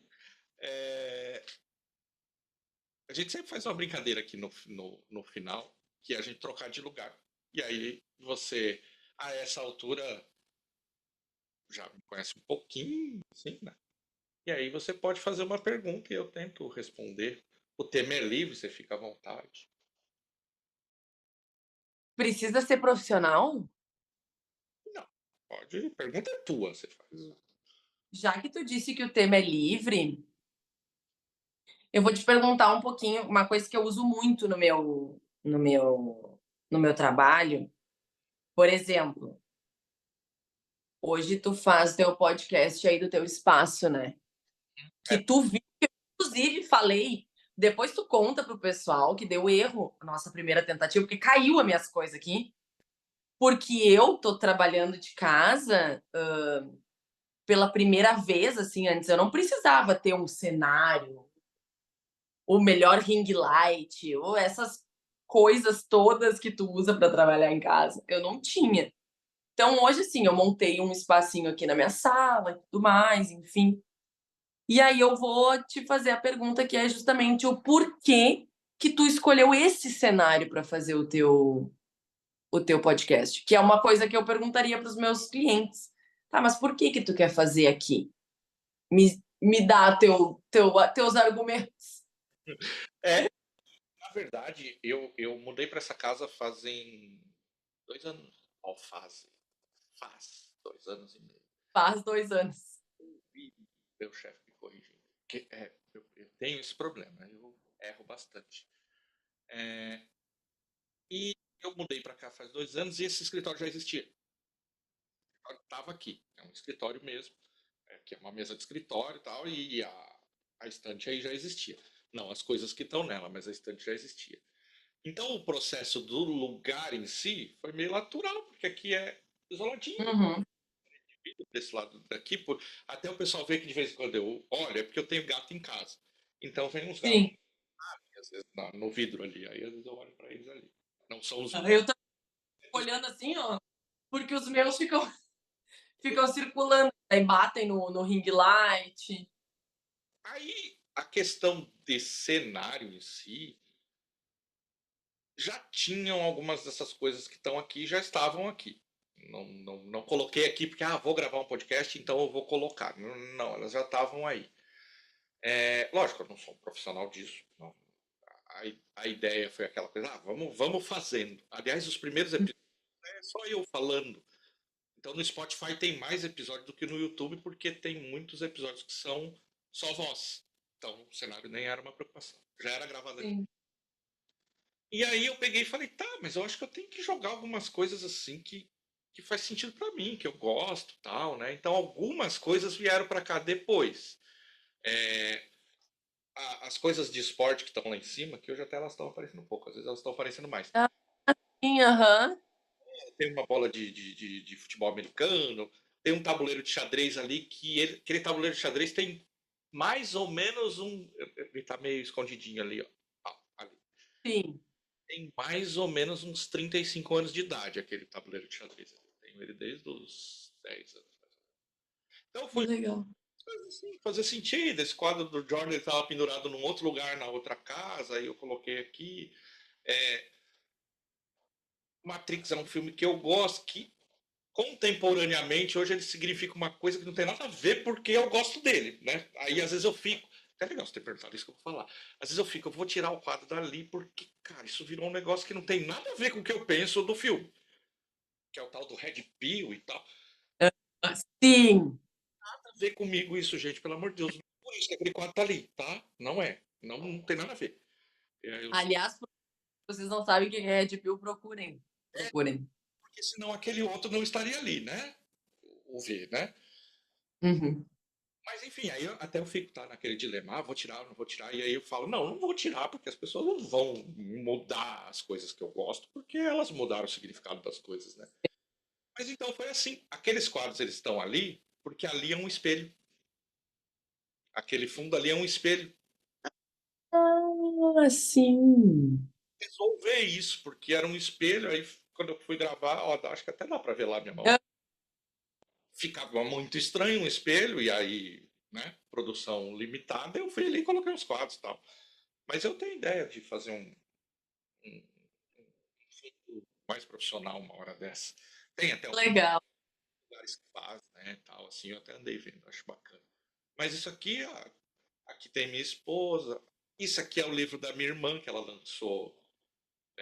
É, a gente sempre faz uma brincadeira aqui no final, que é a gente trocar de lugar. E aí você, a essa altura, já me conhece um pouquinho, assim, né? E aí você pode fazer uma pergunta e eu tento responder. O tema é livre, você fica à vontade. precisa ser profissional? Não, pode, pergunta é tua, você faz. Já que tu disse que o tema é livre, eu vou te perguntar um pouquinho, uma coisa que eu uso muito no meu trabalho. Por exemplo, hoje tu faz teu podcast aí do teu espaço, né? Que É, tu viu, inclusive falei, depois tu conta pro pessoal que deu erro a nossa primeira tentativa, porque caiu as minhas coisas aqui, porque eu tô trabalhando de casa, pela primeira vez, assim, antes eu não precisava ter um cenário, o melhor ring light, ou essas coisas todas que tu usa para trabalhar em casa. Eu não tinha. Então, hoje, assim, eu montei um espacinho aqui na minha sala e tudo mais, enfim. E aí eu vou te fazer a pergunta que é justamente o porquê que tu escolheu esse cenário para fazer o teu podcast, que é uma coisa que eu perguntaria para os meus clientes. Tá, mas por que que tu quer fazer aqui? Me dá teus argumentos. é, na verdade, eu mudei para essa casa fazem 2 anos. Ó, faz 2 anos e meio. Faz 2 anos. E meu chefe me corrigindo. Eu tenho esse problema, eu erro bastante. É, e eu mudei para cá faz 2 anos e esse escritório já existia. Estava aqui, é um escritório mesmo, que é uma mesa de escritório e tal, e a estante aí já existia. Não as coisas que estão nela, mas a estante já existia. Então o processo do lugar em si foi meio natural, porque aqui é isoladinho, Uhum. desse lado daqui, até o pessoal vê que de vez em quando eu olho, é porque eu tenho gato em casa. Então vem uns gatos, Sim. às vezes, no vidro ali, aí às vezes eu olho para eles ali. Não são os Eu tô olhando assim, ó, porque os meus ficam circulando, aí batem no ring light. Aí a questão de cenário em si, já tinham algumas dessas coisas que estão aqui, já estavam aqui. Não coloquei aqui porque, vou gravar um podcast, então eu vou colocar. Não, elas já estavam aí. Lógico, eu não sou um profissional disso. Não. A ideia foi aquela coisa, vamos fazendo. Aliás, os primeiros episódios é só eu falando. Então no Spotify tem mais episódios do que no YouTube, porque tem muitos episódios que são só voz. Então o cenário nem era uma preocupação. Já era gravado aqui. Sim. E aí eu peguei e falei, tá, mas eu acho que eu tenho que jogar algumas coisas assim que faz sentido para mim, que eu gosto, tal, né? Então algumas coisas vieram para cá depois. É, as coisas de esporte que estão lá em cima, que hoje até elas estão aparecendo um pouco, às vezes elas estão aparecendo mais. Ah, sim, aham. Tem uma bola de futebol americano, tem um tabuleiro de xadrez ali que aquele tabuleiro de xadrez tem mais ou menos um. Ele tá meio escondidinho ali, ó. Ali. Sim. Tem mais ou menos uns 35 anos de idade aquele tabuleiro de xadrez. Eu tenho ele desde os 10 anos. Então eu Que fui legal. assim, fazer sentido. Esse quadro do Jordan estava pendurado num outro lugar, na outra casa, aí eu coloquei aqui. É, Matrix é um filme que eu gosto, que contemporaneamente hoje ele significa uma coisa que não tem nada a ver porque eu gosto dele, né? Aí às vezes eu fico. até legal você ter perguntado isso que eu vou falar. Às vezes eu vou tirar o quadro dali porque, cara, isso virou um negócio que não tem nada a ver com o que eu penso do filme, que é o tal do Red Pill e tal. Ah, sim. Nada a ver comigo isso, gente, pelo amor de Deus. Por isso que aquele quadro tá ali, tá? Não é. Não, não tem nada a ver. Aliás, se vocês não sabem quem é Red Pill, procurem. Procurem. Porque senão aquele outro não estaria ali, né? O V, né? Uhum. Mas enfim, aí até eu fico tá, naquele dilema, vou tirar, não vou tirar, e aí eu falo, não vou tirar, porque as pessoas não vão mudar as coisas que eu gosto, porque elas mudaram o significado das coisas, né? Mas então foi assim, aqueles quadros eles estão ali, porque ali é um espelho. Aquele fundo ali é um espelho. Ah, sim. Resolver isso, porque era um espelho, aí quando eu fui gravar, ó, acho que até dá pra ver lá minha mão. Ah, Ficava muito estranho um espelho, e aí, né, produção limitada, eu fui ali e coloquei os quadros e tal. Mas eu tenho ideia de fazer um fundo mais profissional uma hora dessa. Tem até alguns legal. lugares que fazem, né, tal, assim, eu até andei vendo, acho bacana. Mas isso aqui, ó, aqui tem minha esposa, isso aqui é o livro da minha irmã, que ela lançou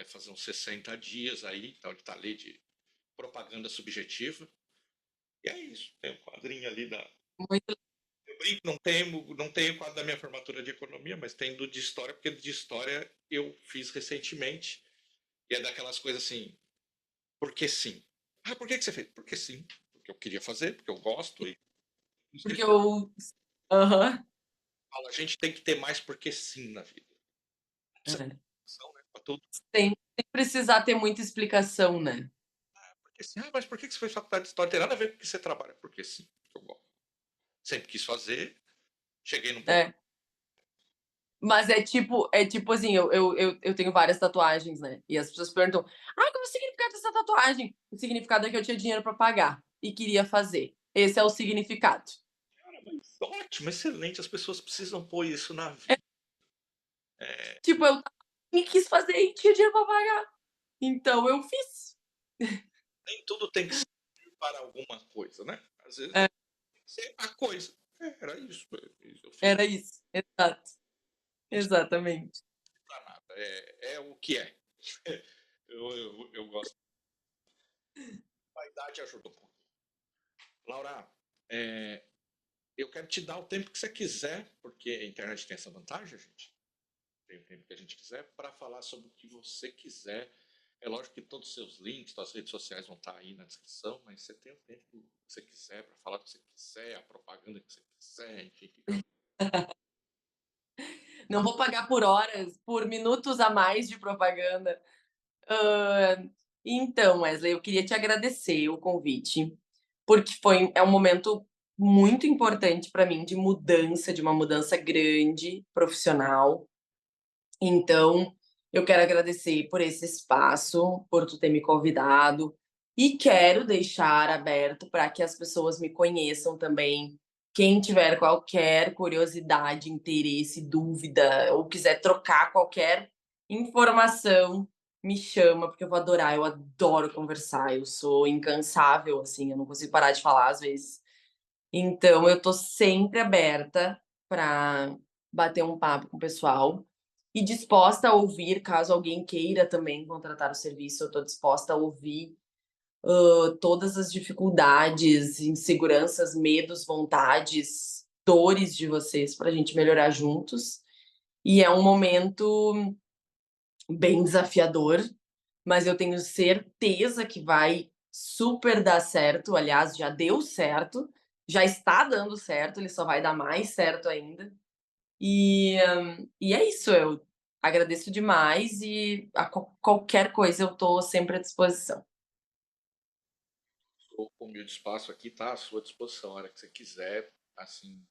fazer uns 60 dias aí, então ele tá ali de propaganda subjetiva. E é isso, tem um quadrinho ali da. Muito Eu brinco, não tenho o quadro da minha formatura de economia, mas tem do de história, porque de história eu fiz recentemente. E é daquelas coisas assim, porque sim. Ah, por que você fez? Porque sim. Porque eu queria fazer, porque eu gosto. E o porque escritor eu. Aham. fala, a gente tem que ter mais porque sim na vida. Não precisa ter É. explicação, né? Pra tudo. Sem precisar ter muita explicação, né? Porque sim. Ah, mas por que você fez faculdade de história? Tem nada a ver com o que você trabalha. Porque sim, porque eu gosto. Sempre quis fazer, cheguei num ponto. É. Mas é tipo assim, eu tenho várias tatuagens, né? E as pessoas perguntam: ah, qual é o significado dessa tatuagem? O significado é que eu tinha dinheiro pra pagar e queria fazer. Esse é o significado. Cara, mas ótimo, excelente. As pessoas precisam pôr isso na É, vida. É, tipo, eu e quis fazer e tinha dinheiro pra pagar. Então eu fiz. nem tudo tem que ser para alguma coisa, né? Às vezes É, tem que ser a coisa. Era isso. Eu fiz era isso. Exato. Exatamente. para nada. É o que é. Eu gosto. A idade ajuda um pouco. Laura, é, eu quero te dar o tempo que você quiser, porque a internet tem essa vantagem, gente. Tem o tempo que a gente quiser para falar sobre o que você quiser. É lógico que todos os seus links, suas redes sociais vão estar aí na descrição, mas você tem o tempo que você quiser para falar o que você quiser, a propaganda que você quiser, enfim, fica. Não vou pagar por horas, por minutos a mais de propaganda. Hã, então, Wesley, eu queria te agradecer o convite, porque é um momento muito importante para mim de mudança, de uma mudança grande, profissional. Então, eu quero agradecer por esse espaço, por tu ter me convidado, e quero deixar aberto para que as pessoas me conheçam também. Quem tiver qualquer curiosidade, interesse, dúvida, ou quiser trocar qualquer informação, me chama, porque eu vou adorar. Eu adoro conversar, eu sou incansável, assim, eu não consigo parar de falar às vezes. Então, eu tô sempre aberta para bater um papo com o pessoal e disposta a ouvir, caso alguém queira também contratar o serviço, eu tô disposta a ouvir, todas as dificuldades, inseguranças, medos, vontades, dores de vocês para a gente melhorar juntos. E é um momento bem desafiador, mas eu tenho certeza que vai super dar certo. Aliás, já deu certo, já está dando certo, ele só vai dar mais certo ainda. E é isso, eu agradeço demais e a qualquer coisa eu estou sempre à disposição. Estou com o meu espaço aqui, tá à sua disposição, a hora que você quiser. Assim,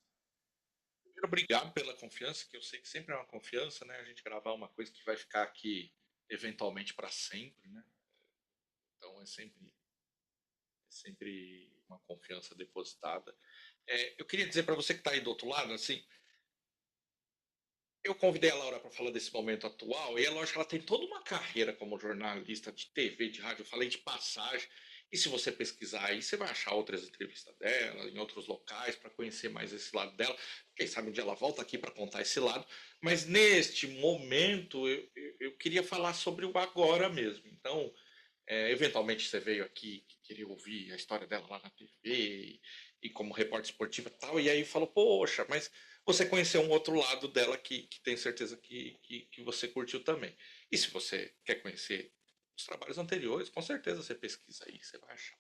primeiro, obrigado pela confiança, que eu sei que sempre é uma confiança, né? A gente gravar uma coisa que vai ficar aqui eventualmente para sempre, né? Então é sempre uma confiança depositada. Eu queria dizer para você que está aí do outro lado, assim, eu convidei a Laura para falar desse momento atual, e é lógico que ela tem toda uma carreira como jornalista de TV, de rádio, eu falei de passagem, E se você pesquisar aí, você vai achar outras entrevistas dela, em outros locais, para conhecer mais esse lado dela. Quem sabe um dia ela volta aqui para contar esse lado. Mas neste momento, eu queria falar sobre o agora mesmo. Então, eventualmente você veio aqui querer ouvir a história dela lá na TV e como repórter esportiva e tal, e aí falou, poxa, mas você conheceu um outro lado dela que tenho certeza que você curtiu também. E se você quer conhecer os trabalhos anteriores, com certeza você pesquisa aí, você vai achar.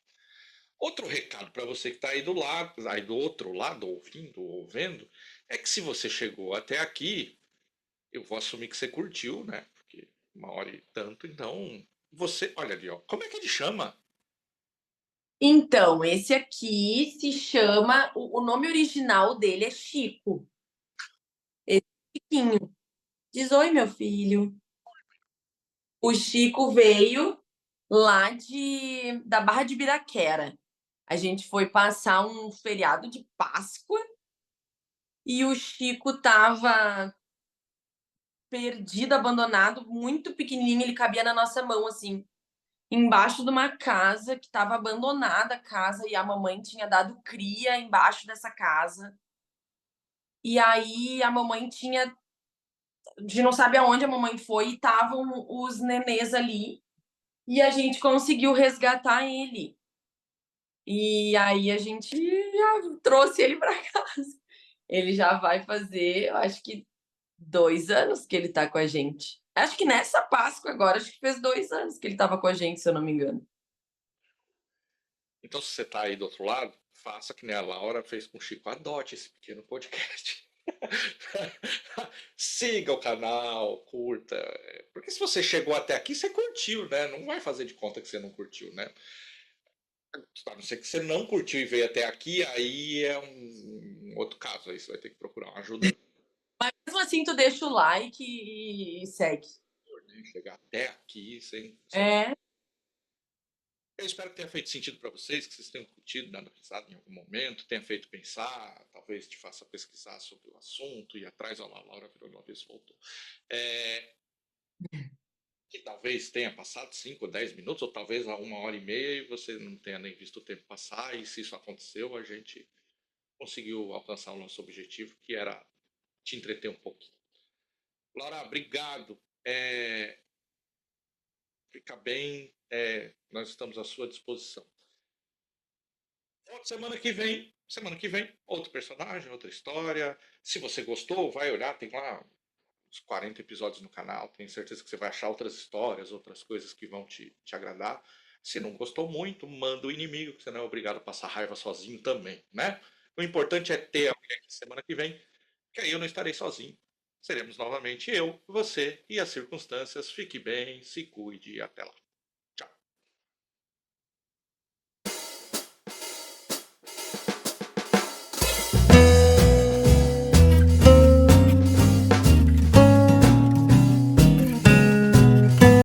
Outro recado para você que está aí do lado, aí do outro lado, ouvindo ou vendo, é que se você chegou até aqui, eu vou assumir que você curtiu, né? Porque uma hora e tanto, então você, olha ali, ó, como é que ele chama? Então, esse aqui se chama o nome original dele é Chico, esse Chiquinho. Diz: "Oi, meu filho". O Chico veio lá da Barra de Ibiraquera. A gente foi passar um feriado de Páscoa e o Chico estava perdido, abandonado, muito pequenininho, ele cabia na nossa mão, assim, embaixo de uma casa que estava abandonada a casa e a mamãe tinha dado cria embaixo dessa casa. E aí a mamãe tinha, a gente não sabe aonde a mamãe foi e estavam os nenês ali e a gente conseguiu resgatar ele. E aí a gente já trouxe ele para casa. Ele já vai fazer, eu acho que 2 anos que ele tá com a gente. Acho que nessa Páscoa agora, acho que fez 2 anos que ele estava com a gente, se eu não me engano. Então, se você está aí do outro lado, faça que nem a Laura fez com o Chico, adote esse pequeno podcast. Siga o canal, curta. Porque se você chegou até aqui, você curtiu, né? Não vai fazer de conta que você não curtiu, né? A não ser que você não curtiu e veio até aqui, aí é um outro caso. Aí você vai ter que procurar uma ajuda. Mesmo assim, tu deixa o like e segue. Chegar até aqui sem. É. Eu espero que tenha feito sentido para vocês, que vocês tenham curtido, dado risada em algum momento, tenha feito pensar, talvez te faça pesquisar sobre o assunto, ir atrás, olha lá, a Laura virou de uma vez e voltou. É, que talvez tenha passado 5 ou 10 minutos, ou talvez a 1 hora e meia, e você não tenha nem visto o tempo passar, e se isso aconteceu, a gente conseguiu alcançar o nosso objetivo, que era te entreter um pouquinho. Laura, obrigado. Fica bem, nós estamos à sua disposição. Semana que vem, outro personagem, outra história. Se você gostou, vai olhar, tem lá uns 40 episódios no canal. Tenho certeza que você vai achar outras histórias, outras coisas que vão te agradar. Se não gostou muito, manda o inimigo, que você não é obrigado a passar raiva sozinho também, né? O importante é ter alguém aqui semana que vem, que aí eu não estarei sozinho. Seremos novamente eu, você e as circunstâncias. Fique bem, se cuide e até lá.